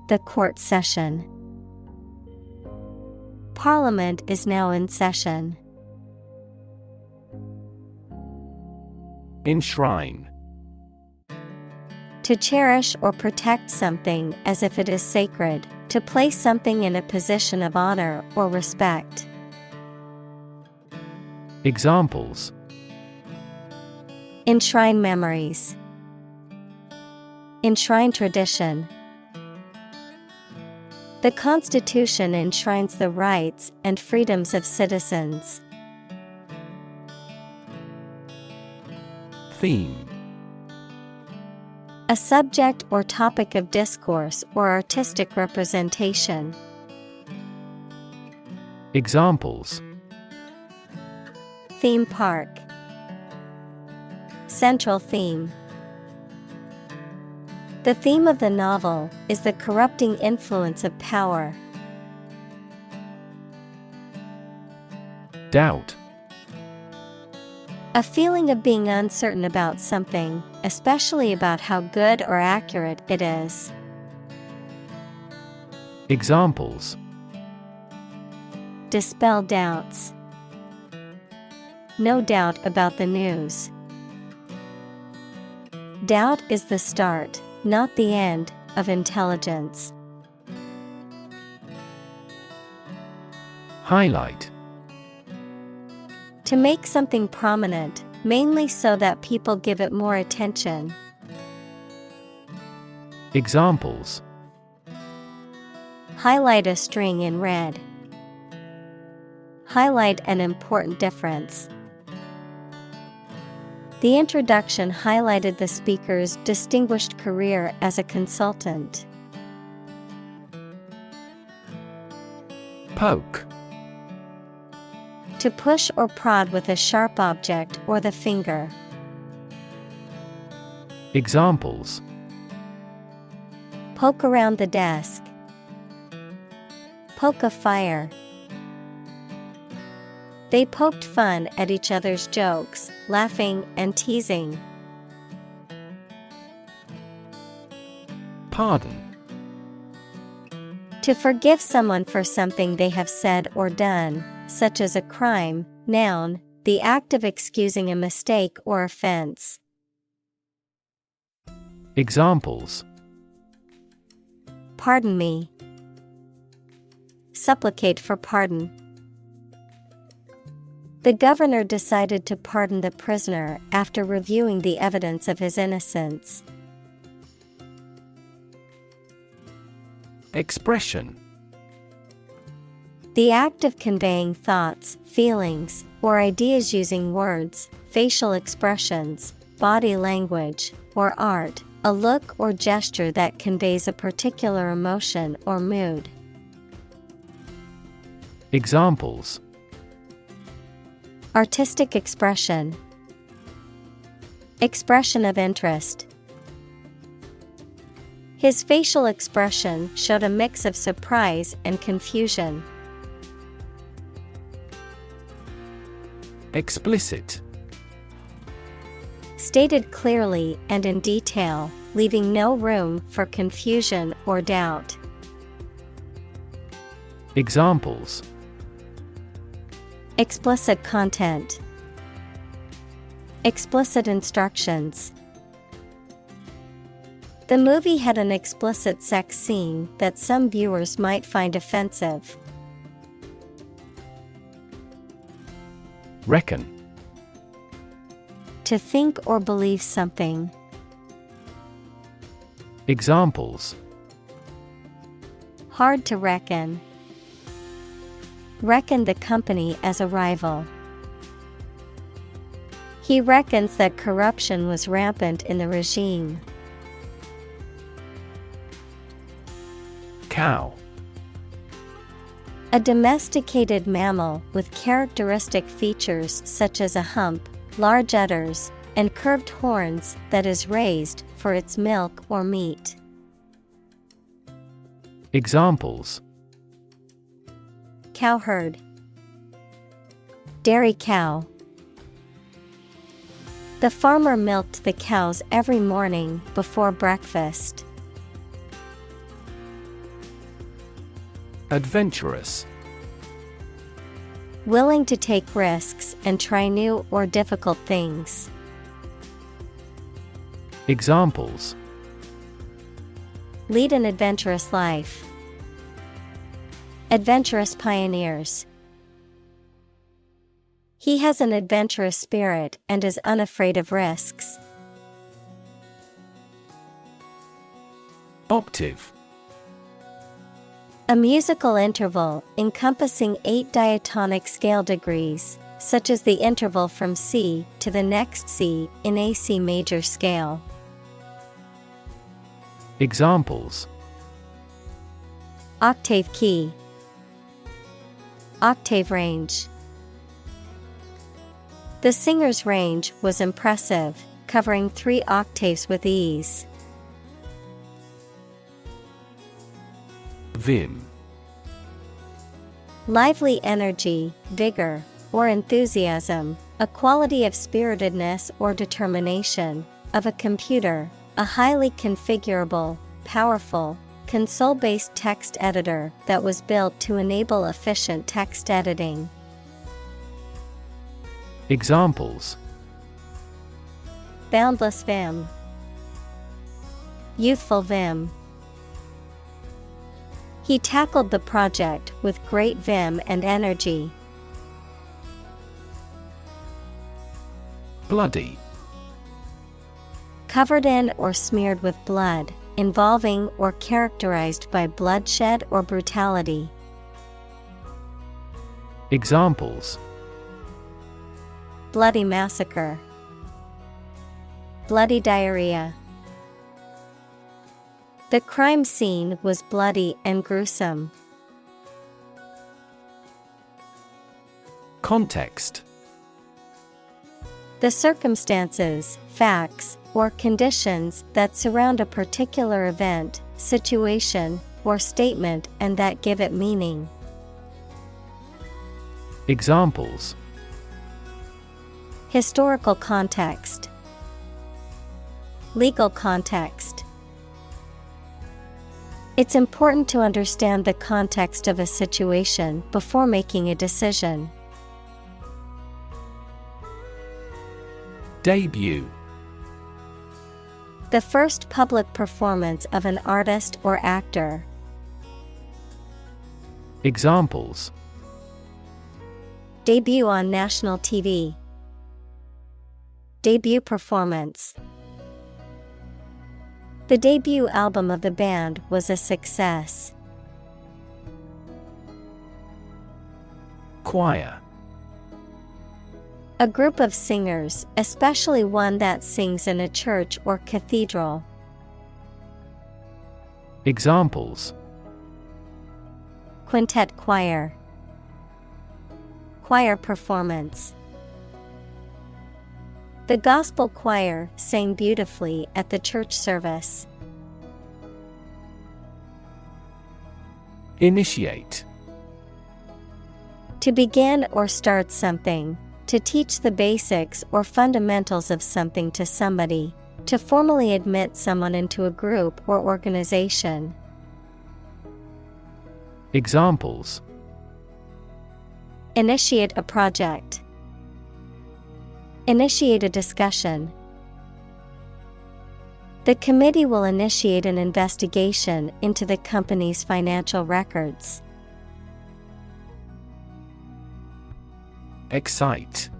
The court session. Parliament is now in session. Enshrine. To cherish or protect something as if it is sacred, to place something in a position of honor or respect. Examples: Enshrine memories. Enshrine tradition. The Constitution enshrines the rights and freedoms of citizens. Theme. A subject or topic of discourse or artistic representation. Examples: Theme park. Central theme. The theme of the novel is the corrupting influence of power. Doubt. A feeling of being uncertain about something, especially about how good or accurate it is. Examples: Dispel doubts. No doubt about the news. Doubt is the start, not the end, of intelligence. Highlight. To make something prominent, mainly so that people give it more attention. Examples: Highlight a string in red. Highlight an important difference. The introduction highlighted the speaker's distinguished career as a consultant. Poke. To push or prod with a sharp object or the finger. Examples: Poke around the desk. Poke a fire. They poked fun at each other's jokes, laughing and teasing. Pardon. To forgive someone for something they have said or done, such as a crime. Noun, the act of excusing a mistake or offense. Examples: Pardon me. Supplicate for pardon. The governor decided to pardon the prisoner after reviewing the evidence of his innocence. Expression. The act of conveying thoughts, feelings, or ideas using words, facial expressions, body language, or art, a look or gesture that conveys a particular emotion or mood. Examples: Artistic expression. Expression of interest. His facial expression showed a mix of surprise and confusion. Explicit. Stated clearly and in detail, leaving no room for confusion or doubt. Examples: Explicit content. Explicit instructions. The movie had an explicit sex scene that some viewers might find offensive. Reckon. To think or believe something. Examples: Hard to reckon. Reckon the company as a rival. He reckons that corruption was rampant in the regime. Cow. A domesticated mammal with characteristic features such as a hump, large udders, and curved horns that is raised for its milk or meat. Examples: Cowherd. Dairy cow. The farmer milked the cows every morning before breakfast. Adventurous. Willing to take risks and try new or difficult things. Examples: Lead an adventurous life. Adventurous pioneers. He has an adventurous spirit and is unafraid of risks. Octave. A musical interval encompassing 8 diatonic scale degrees, such as the interval from C to the next C in a C major scale. Examples: Octave key. Octave range. The singer's range was impressive, covering 3 octaves with ease. Vim. Lively energy, vigor, or enthusiasm, a quality of spiritedness or determination, of a computer, a highly configurable, powerful, console-based text editor that was built to enable efficient text editing. Examples: Boundless vim. Youthful vim. He tackled the project with great vim and energy. Bloody. Covered in or smeared with blood, involving or characterized by bloodshed or brutality. Examples: Bloody massacre. Bloody diarrhea. The crime scene was bloody and gruesome. Context. The circumstances, facts, or conditions that surround a particular event, situation, or statement and that give it meaning. Examples: Historical context. Legal context. It's important to understand the context of a situation before making a decision. Debut. The first public performance of an artist or actor. Examples: Debut on national TV. Debut performance. The debut album of the band was a success. Choir. A group of singers, especially one that sings in a church or cathedral. Examples: Quintet choir. Choir performance. The gospel choir sang beautifully at the church service. Initiate. To begin or start something, To teach the basics or fundamentals of something to somebody. To formally admit someone into a group or organization. Examples: Initiate a project. Initiate a discussion. The committee will initiate an investigation into the company's financial records. Excite.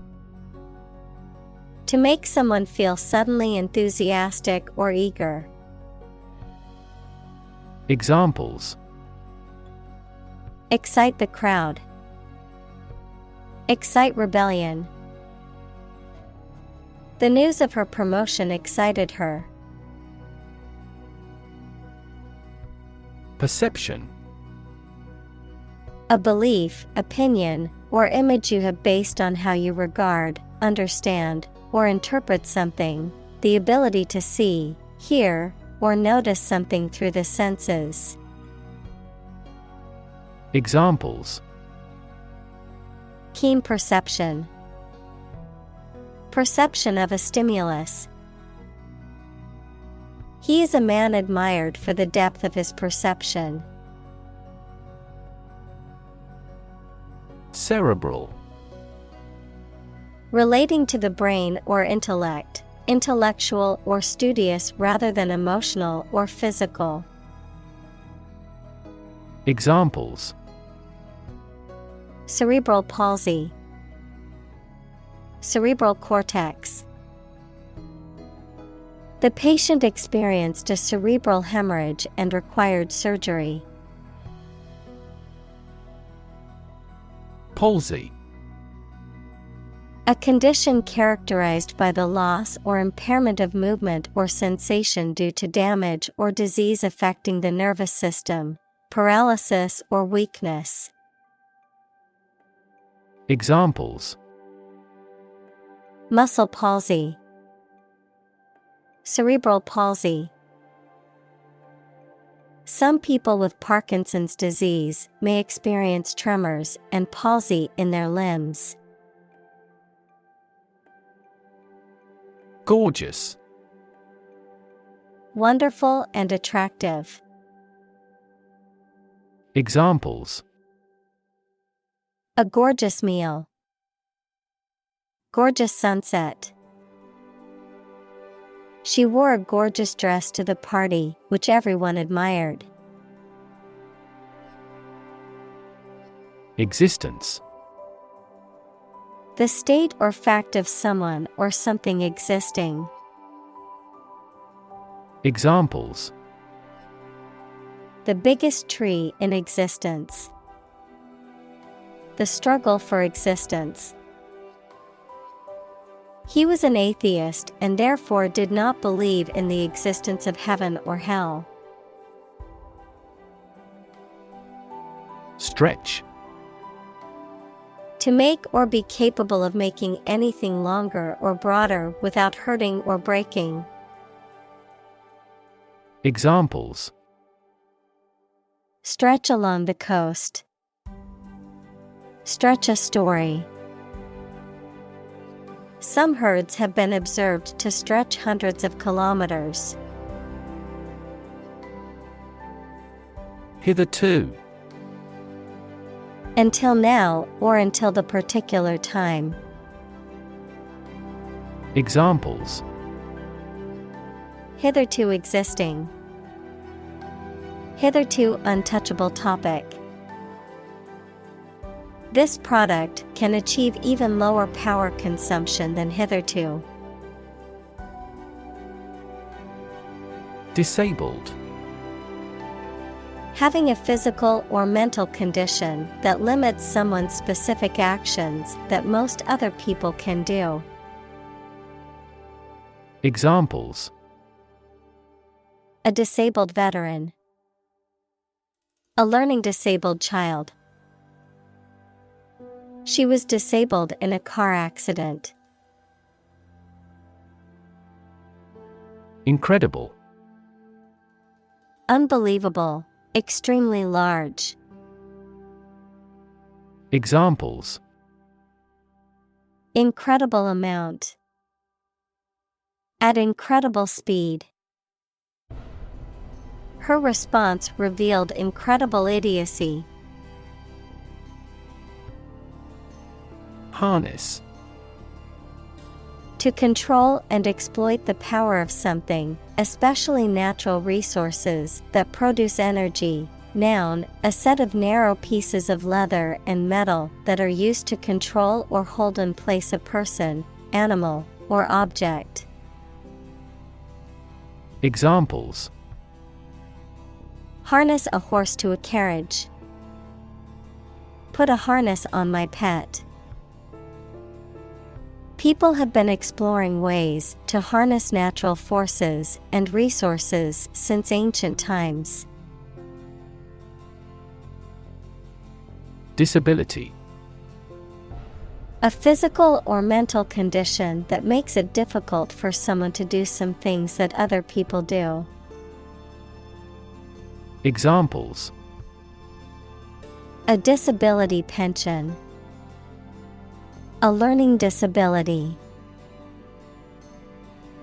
To make someone feel suddenly enthusiastic or eager. Examples: Excite the crowd. Excite rebellion. The news of her promotion excited her. Perception. A belief, opinion, or image you have based on how you regard, understand, or interpret something, the ability to see, hear, or notice something through the senses. Examples: Keen perception. Perception of a stimulus. He is a man admired for the depth of his perception. Cerebral. Relating to the brain or intellect, intellectual or studious rather than emotional or physical. Examples: Cerebral palsy. Cerebral cortex. The patient experienced a cerebral hemorrhage and required surgery. Palsy. A condition characterized by the loss or impairment of movement or sensation due to damage or disease affecting the nervous system, paralysis or weakness. Examples: Muscle palsy. Cerebral palsy. Some people with Parkinson's disease may experience tremors and palsy in their limbs. Gorgeous. Wonderful and attractive. Examples: A gorgeous meal. Gorgeous sunset. She wore a gorgeous dress to the party, which everyone admired. Existence. The state or fact of someone or something existing. Examples: The biggest tree in existence. The struggle for existence. He was an atheist and therefore did not believe in the existence of heaven or hell. Stretch. To make or be capable of making anything longer or broader without hurting or breaking. Examples: Stretch along the coast. Stretch a story. Some herds have been observed to stretch hundreds of kilometers. Hitherto. Until now or until the particular time. Examples: Hitherto existing. Hitherto untouchable topic. This product can achieve even lower power consumption than hitherto. Disabled. Having a physical or mental condition that limits someone's specific actions that most other people can do. Examples: A disabled veteran. A learning disabled child. She was disabled in a car accident. Incredible. Unbelievable, extremely large. Examples: Incredible amount. At incredible speed. Her response revealed incredible idiocy. Harness. To control and exploit the power of something, especially natural resources that produce energy. Noun, a set of narrow pieces of leather and metal that are used to control or hold in place a person, animal, or object. Examples. Harness a horse to a carriage. Put a harness on my pet. People have been exploring ways to harness natural forces and resources since ancient times. Disability. A physical or mental condition that makes it difficult for someone to do some things that other people do. Examples. A disability pension. A learning disability.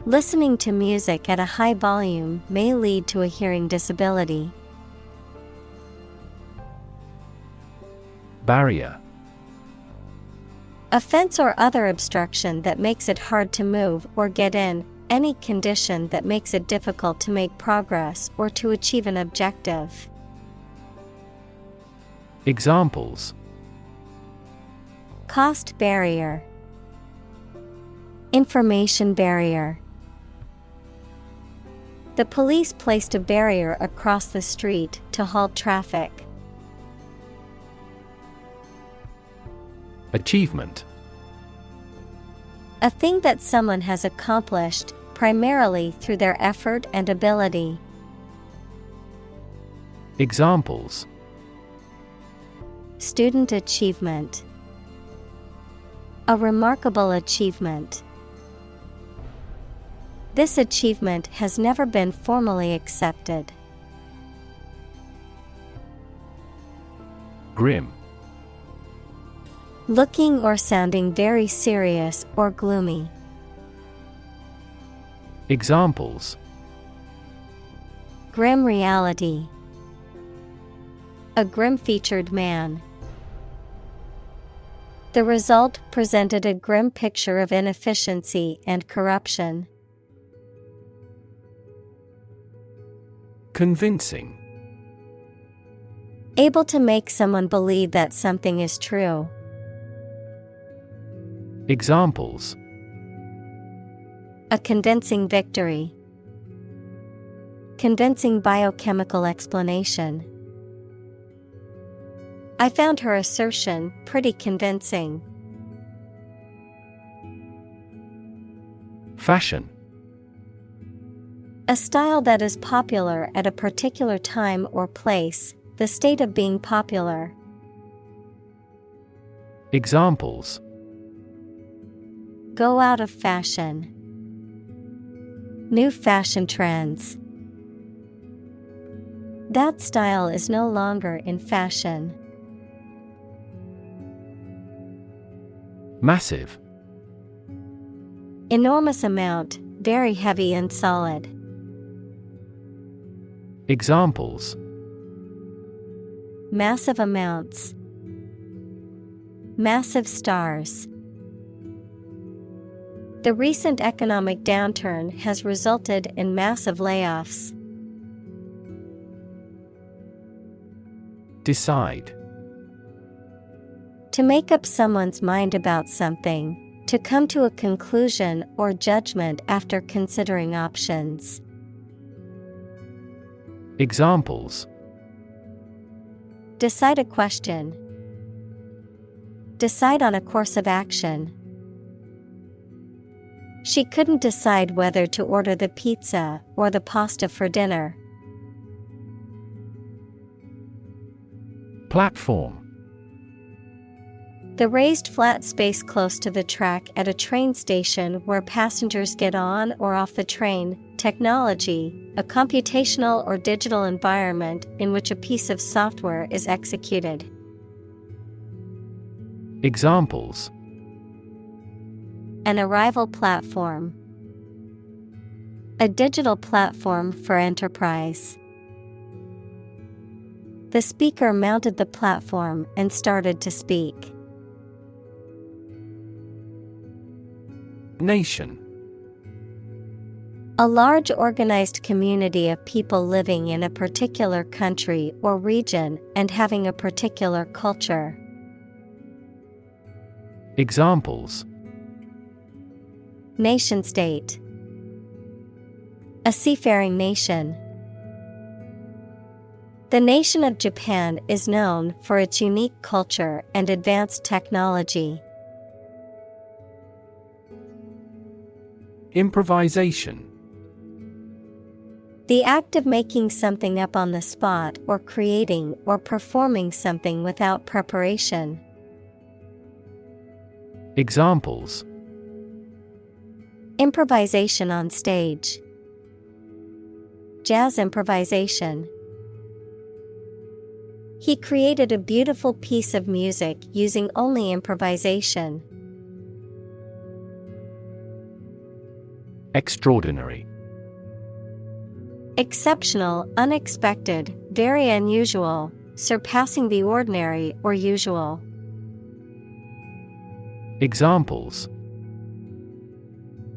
Listening to music at a high volume may lead to a hearing disability. Barrier. A fence or other obstruction that makes it hard to move or get in, any condition that makes it difficult to make progress or to achieve an objective. Examples. Cost barrier. Information barrier. The police placed a barrier across the street to halt traffic. Achievement. A thing that someone has accomplished, primarily through their effort and ability. Examples. Student achievement. A remarkable achievement. This achievement has never been formally accepted. Grim. Looking or sounding very serious or gloomy. Examples. Grim reality. A grim-featured man. The result presented a grim picture of inefficiency and corruption. Convincing. Able to make someone believe that something is true. Examples. A convincing victory. Convincing biochemical explanation. I found her assertion pretty convincing. Fashion. A style that is popular at a particular time or place, the state of being popular. Examples. Go out of fashion. New fashion trends. That style is no longer in fashion. Massive. Enormous amount, very heavy and solid. Examples. Massive amounts. Massive stars. The recent economic downturn has resulted in massive layoffs. Decide. To make up someone's mind about something, to come to a conclusion or judgment after considering options. Examples. Decide a question. Decide on a course of action. She couldn't decide whether to order the pizza or the pasta for dinner. Platform. The raised flat space close to the track at a train station where passengers get on or off the train. Technology, a computational or digital environment in which a piece of software is executed. Examples. an arrival platform. A digital platform for enterprise. The speaker mounted the platform and started to speak. Nation. A large organized community of people living in a particular country or region and having a particular culture. Examples: Nation-state. A seafaring nation. The nation of Japan is known for its unique culture and advanced technology. Improvisation. The act of making something up on the spot or creating or performing something without preparation. Examples: Improvisation on stage. Jazz improvisation. He created a beautiful piece of music using only improvisation. Extraordinary. Exceptional, unexpected, very unusual, surpassing the ordinary or usual. Examples: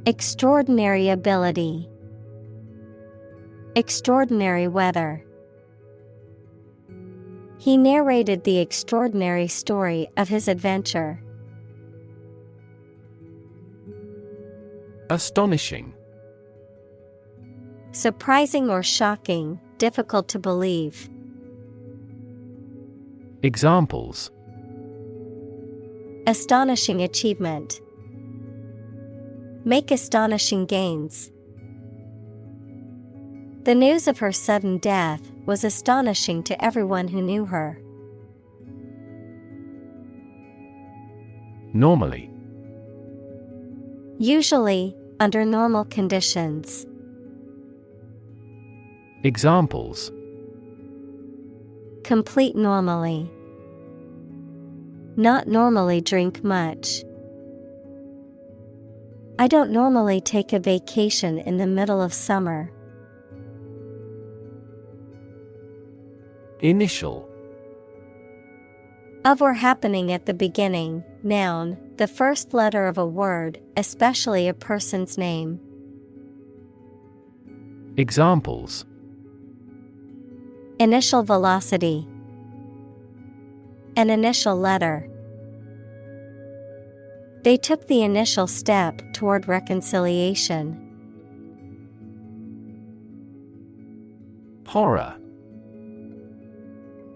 Extraordinary ability. Extraordinary weather. He narrated the extraordinary story of his adventure. Astonishing. Surprising or shocking, difficult to believe. Examples: Astonishing achievement. Make astonishing gains. The news of her sudden death was astonishing to everyone who knew her. Normally. Usually, under normal conditions. Examples: Complete normally. Not normally drink much. I don't normally take a vacation in the middle of summer. Initial. Of or happening at the beginning, noun, the first letter of a word, especially a person's name. Examples: Initial velocity. An initial letter. They took the initial step toward reconciliation. Horror.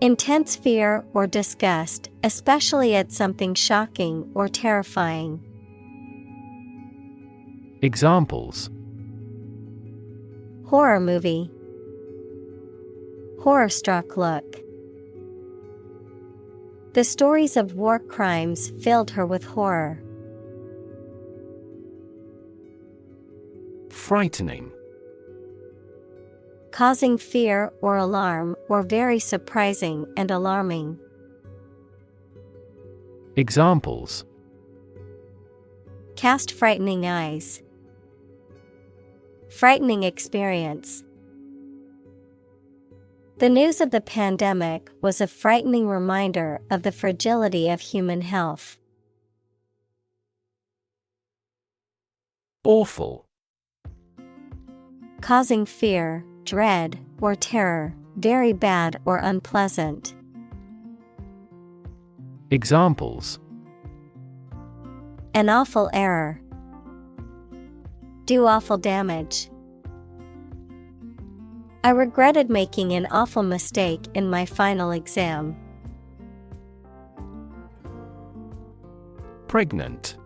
Intense fear or disgust, especially at something shocking or terrifying. Examples: Horror movie. Horror-struck look. The stories of war crimes filled her with horror. Frightening. Causing fear or alarm or very surprising and alarming. Examples: Cast frightening eyes. Frightening experience. The news of the pandemic was a frightening reminder of the fragility of human health. Awful. Causing fear, dread, or terror, very bad or unpleasant. Examples: An awful error. Do awful damage. I regretted making an awful mistake in my final exam. Pregnant.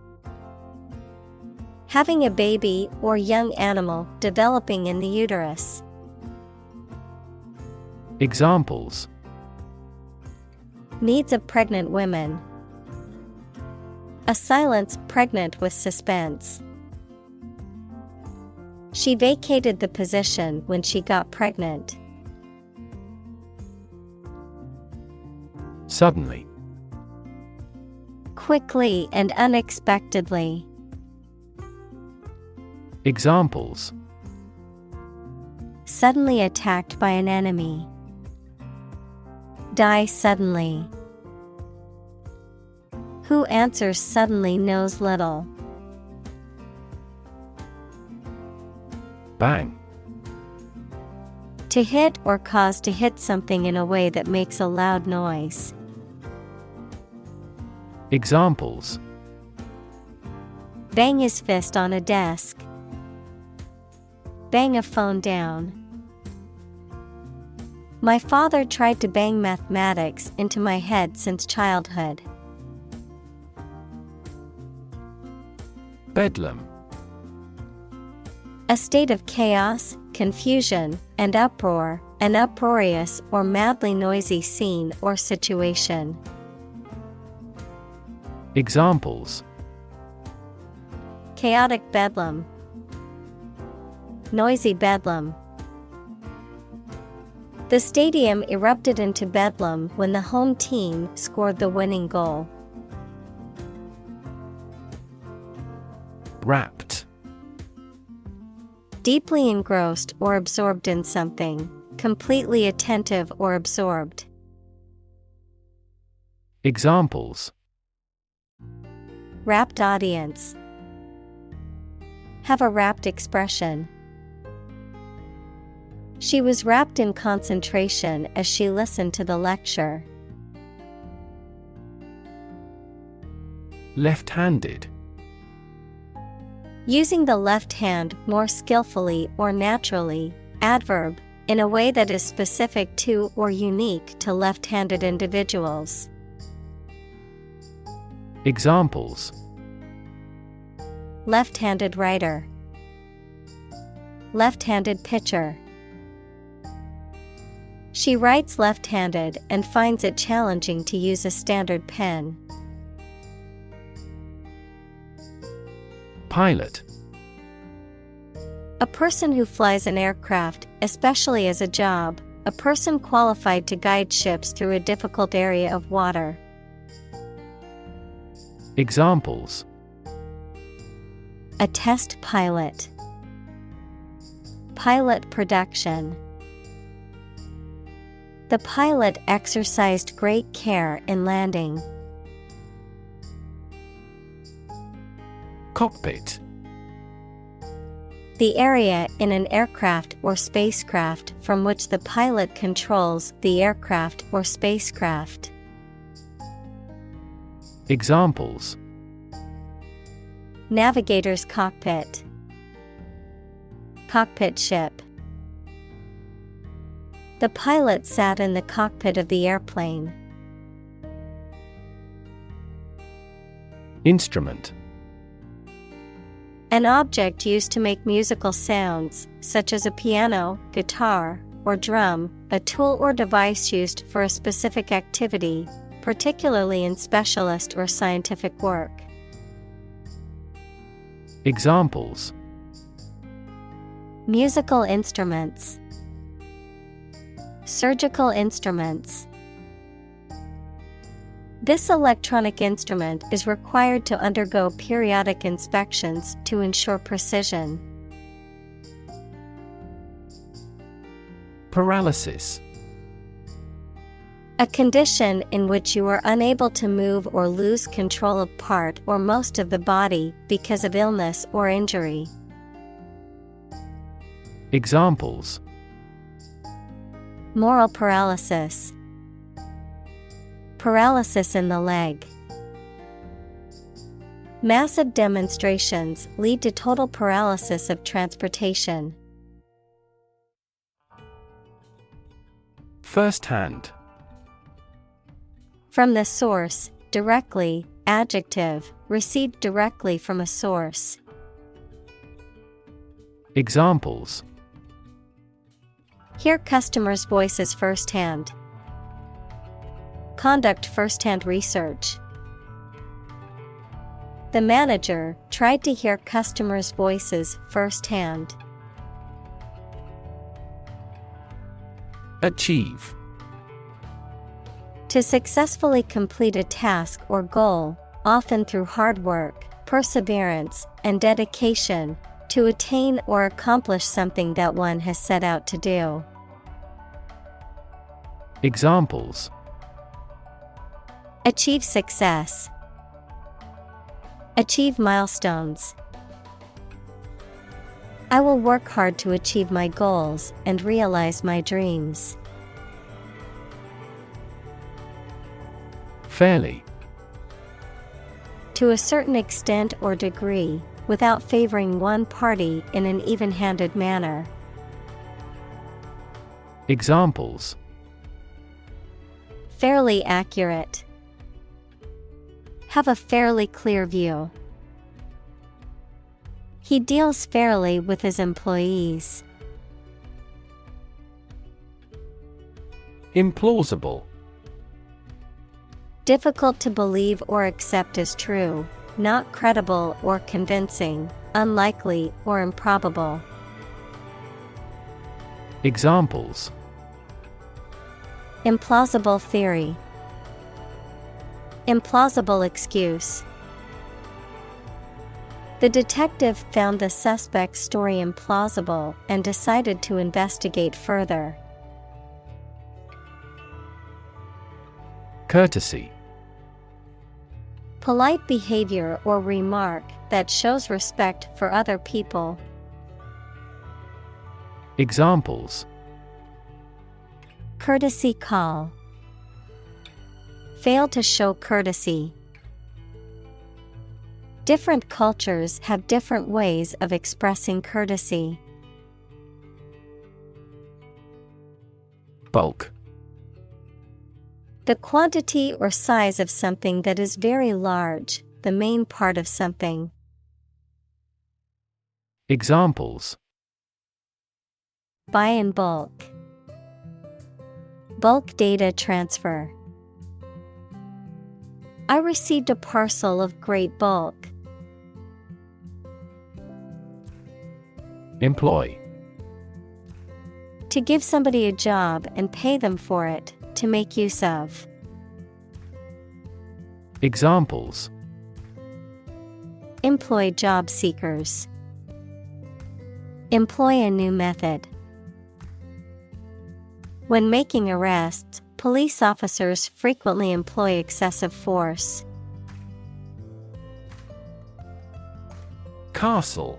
Having a baby or young animal developing in the uterus. Examples: Needs of pregnant women. A silence pregnant with suspense. She vacated the position when she got pregnant. Suddenly. Quickly and unexpectedly. Examples: suddenly attacked by an enemy. Die suddenly. Who answers suddenly knows little. Bang. To hit or cause to hit something in a way that makes a loud noise. Examples: bang his fist on a desk. Bang a phone down. My father tried to bang mathematics into my head since childhood. Bedlam. A state of chaos, confusion, and uproar, an uproarious or madly noisy scene or situation. Examples: chaotic bedlam. Noisy bedlam. The stadium erupted into bedlam when the home team scored the winning goal. Wrapped. Deeply engrossed or absorbed in something, completely attentive or absorbed. Examples: rapt audience. Have a rapt expression. She was wrapped in concentration as she listened to the lecture. Left-handed. Using the left hand more skillfully or naturally, adverb, in a way that is specific to or unique to left-handed individuals. Examples: left-handed writer. Left-handed pitcher. She writes left-handed and finds it challenging to use a standard pen. Pilot. A person who flies an aircraft, especially as a job, a person qualified to guide ships through a difficult area of water. Examples: a test pilot. Pilot production. The pilot exercised great care in landing. Cockpit. The area in an aircraft or spacecraft from which the pilot controls the aircraft or spacecraft. Examples: navigator's cockpit. Cockpit ship. The pilot sat in the cockpit of the airplane. Instrument. An object used to make musical sounds, such as a piano, guitar, or drum, a tool or device used for a specific activity, particularly in specialist or scientific work. Examples: musical instruments. Surgical instruments. This electronic instrument is required to undergo periodic inspections to ensure precision. Paralysis. A condition in which you are unable to move or lose control of part or most of the body because of illness or injury. Examples: moral paralysis. Paralysis in the leg. Massive demonstrations lead to total paralysis of transportation. First-hand. From the source, directly, adjective, received directly from a source. Examples: hear customers' voices firsthand. Conduct first-hand research. The manager tried to hear customers' voices firsthand. Achieve. To successfully complete a task or goal, often through hard work, perseverance, and dedication, To attain or accomplish something that one has set out to do. Examples: Achieve success. Achieve milestones. I will work hard to achieve my goals and realize my dreams. Fairly. To a certain extent or degree, without favoring one party in an even-handed manner. Examples: Fairly accurate. Have a fairly clear view. He deals fairly with his employees. Implausible. Difficult to believe or accept as true, not credible or convincing, unlikely or improbable. Examples: Implausible theory. Implausible excuse. The detective found the suspect's story implausible and decided to investigate further. Courtesy. Polite behavior or remark that shows respect for other people. Examples: Courtesy call. Fail to show courtesy. Different cultures have different ways of expressing courtesy. Bulk. The quantity or size of something that is very large, the main part of something. Examples: Buy in bulk. Bulk data transfer. I received a parcel of great bulk. Employ. To give somebody a job and pay them for it, to make use of. Examples: Employ job seekers. Employ a new method. When making arrests, police officers frequently employ excessive force. Castle.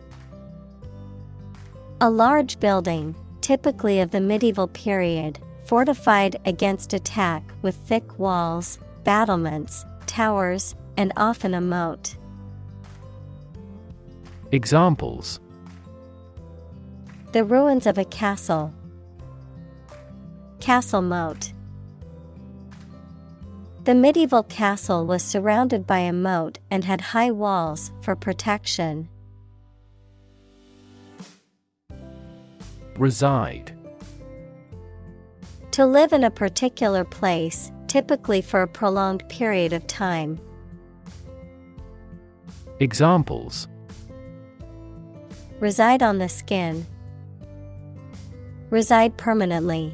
A large building, typically of the medieval period, fortified against attack with thick walls, battlements, towers, and often a moat. Examples: The ruins of a castle. Castle moat. The medieval castle was surrounded by a moat and had high walls for protection. Reside. To live in a particular place, typically for a prolonged period of time. Examples: Reside on the skin. Reside permanently.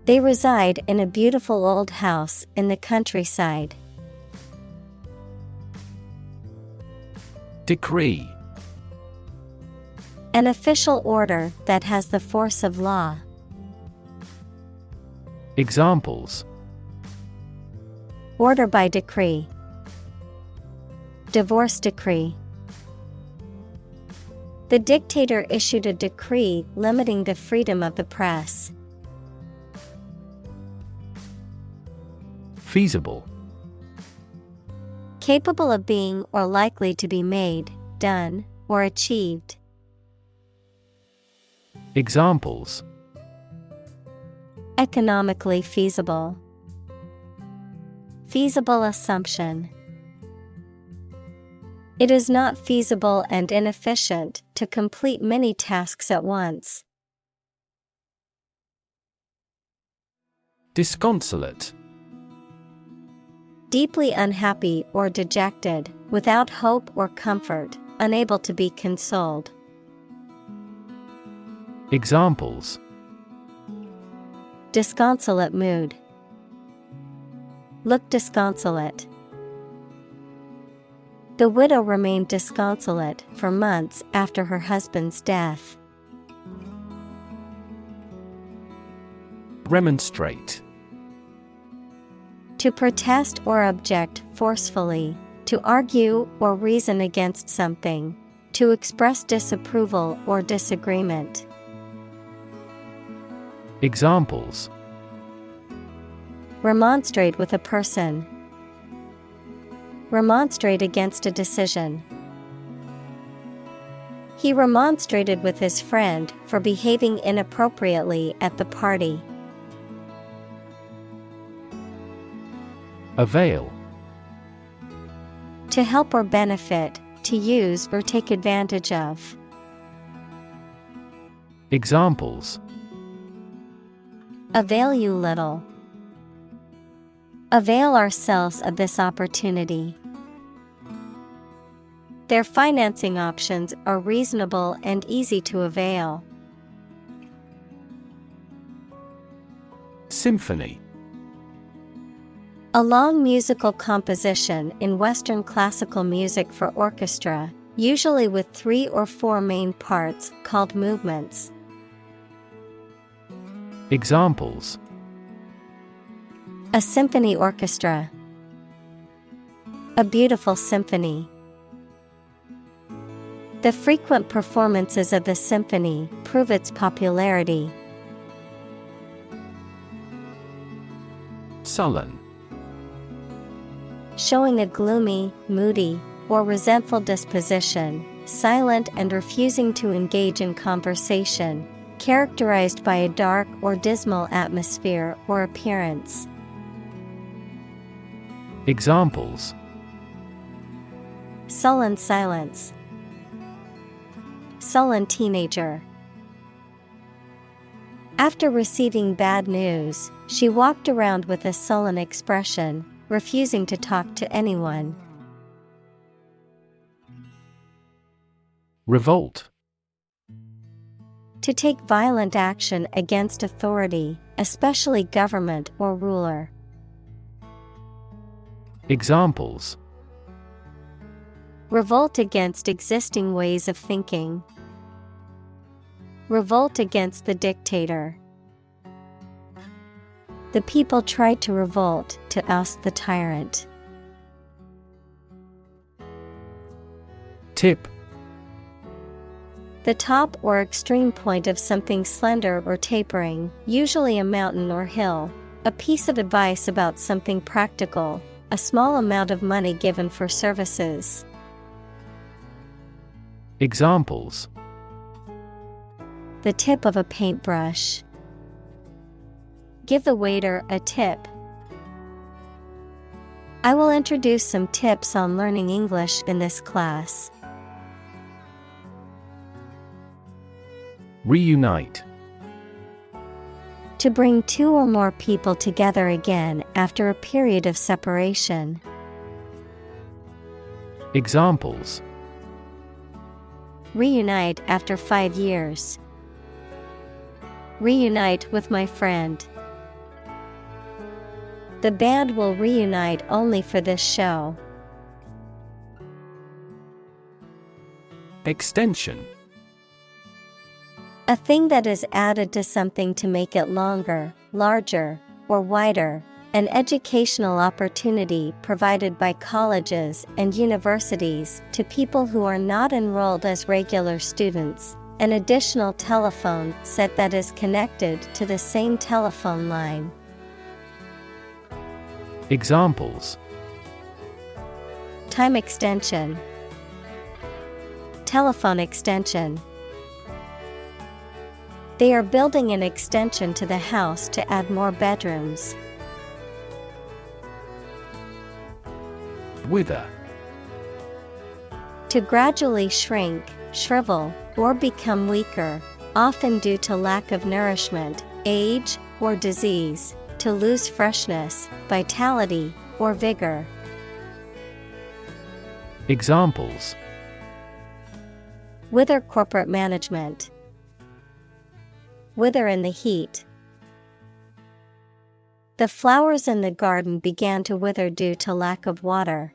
They reside in a beautiful old house in the countryside. Decree. An official order that has the force of law. Examples: Order by decree. Divorce decree. The dictator issued a decree limiting the freedom of the press. Feasible. Capable of being or likely to be made, done, or achieved. Examples: Economically feasible. Feasible assumption. It is not feasible and inefficient to complete many tasks at once. Disconsolate. Deeply unhappy or dejected, without hope or comfort, unable to be consoled. Examples: Disconsolate mood. Look disconsolate. The widow remained disconsolate for months after her husband's death. Remonstrate. To protest or object forcefully, to argue or reason against something, to express disapproval or disagreement. Examples: Remonstrate with a person. Remonstrate against a decision. He remonstrated with his friend for behaving inappropriately at the party. Avail. To help or benefit, to use or take advantage of. Examples: Avail you little. Avail ourselves of this opportunity. Their financing options are reasonable and easy to avail. Symphony. A long musical composition in Western classical music for orchestra, usually with 3 or 4 main parts called movements. Examples: A symphony orchestra. A beautiful symphony. The frequent performances of the symphony prove its popularity. Sullen. Showing a gloomy, moody, or resentful disposition, silent and refusing to engage in conversation, characterized by a dark or dismal atmosphere or appearance. Examples: Sullen silence. Sullen teenager. After receiving bad news, she walked around with a sullen expression, refusing to talk to anyone. Revolt. To take violent action against authority, especially government or ruler. Examples: Revolt against existing ways of thinking. Revolt against the dictator. The people tried to revolt to oust the tyrant. Tip. The top or extreme point of something slender or tapering, usually a mountain or hill. A piece of advice about something practical, a small amount of money given for services. Examples: The tip of a paintbrush. Give the waiter a tip. I will introduce some tips on learning English in this class. Reunite. To bring 2 or more people together again after a period of separation. Examples: Reunite after 5 years. Reunite with my friend. The band will reunite only for this show. Extension. A thing that is added to something to make it longer, larger, or wider. An educational opportunity provided by colleges and universities to people who are not enrolled as regular students. An additional telephone set that is connected to the same telephone line. Examples: Time extension. Telephone extension. They are building an extension to the house to add more bedrooms. Wither. To gradually shrink, shrivel, or become weaker, often due to lack of nourishment, age, or disease. To lose freshness, vitality, or vigor. Examples: Wither corporate management. Wither in the heat. The flowers in the garden began to wither due to lack of water.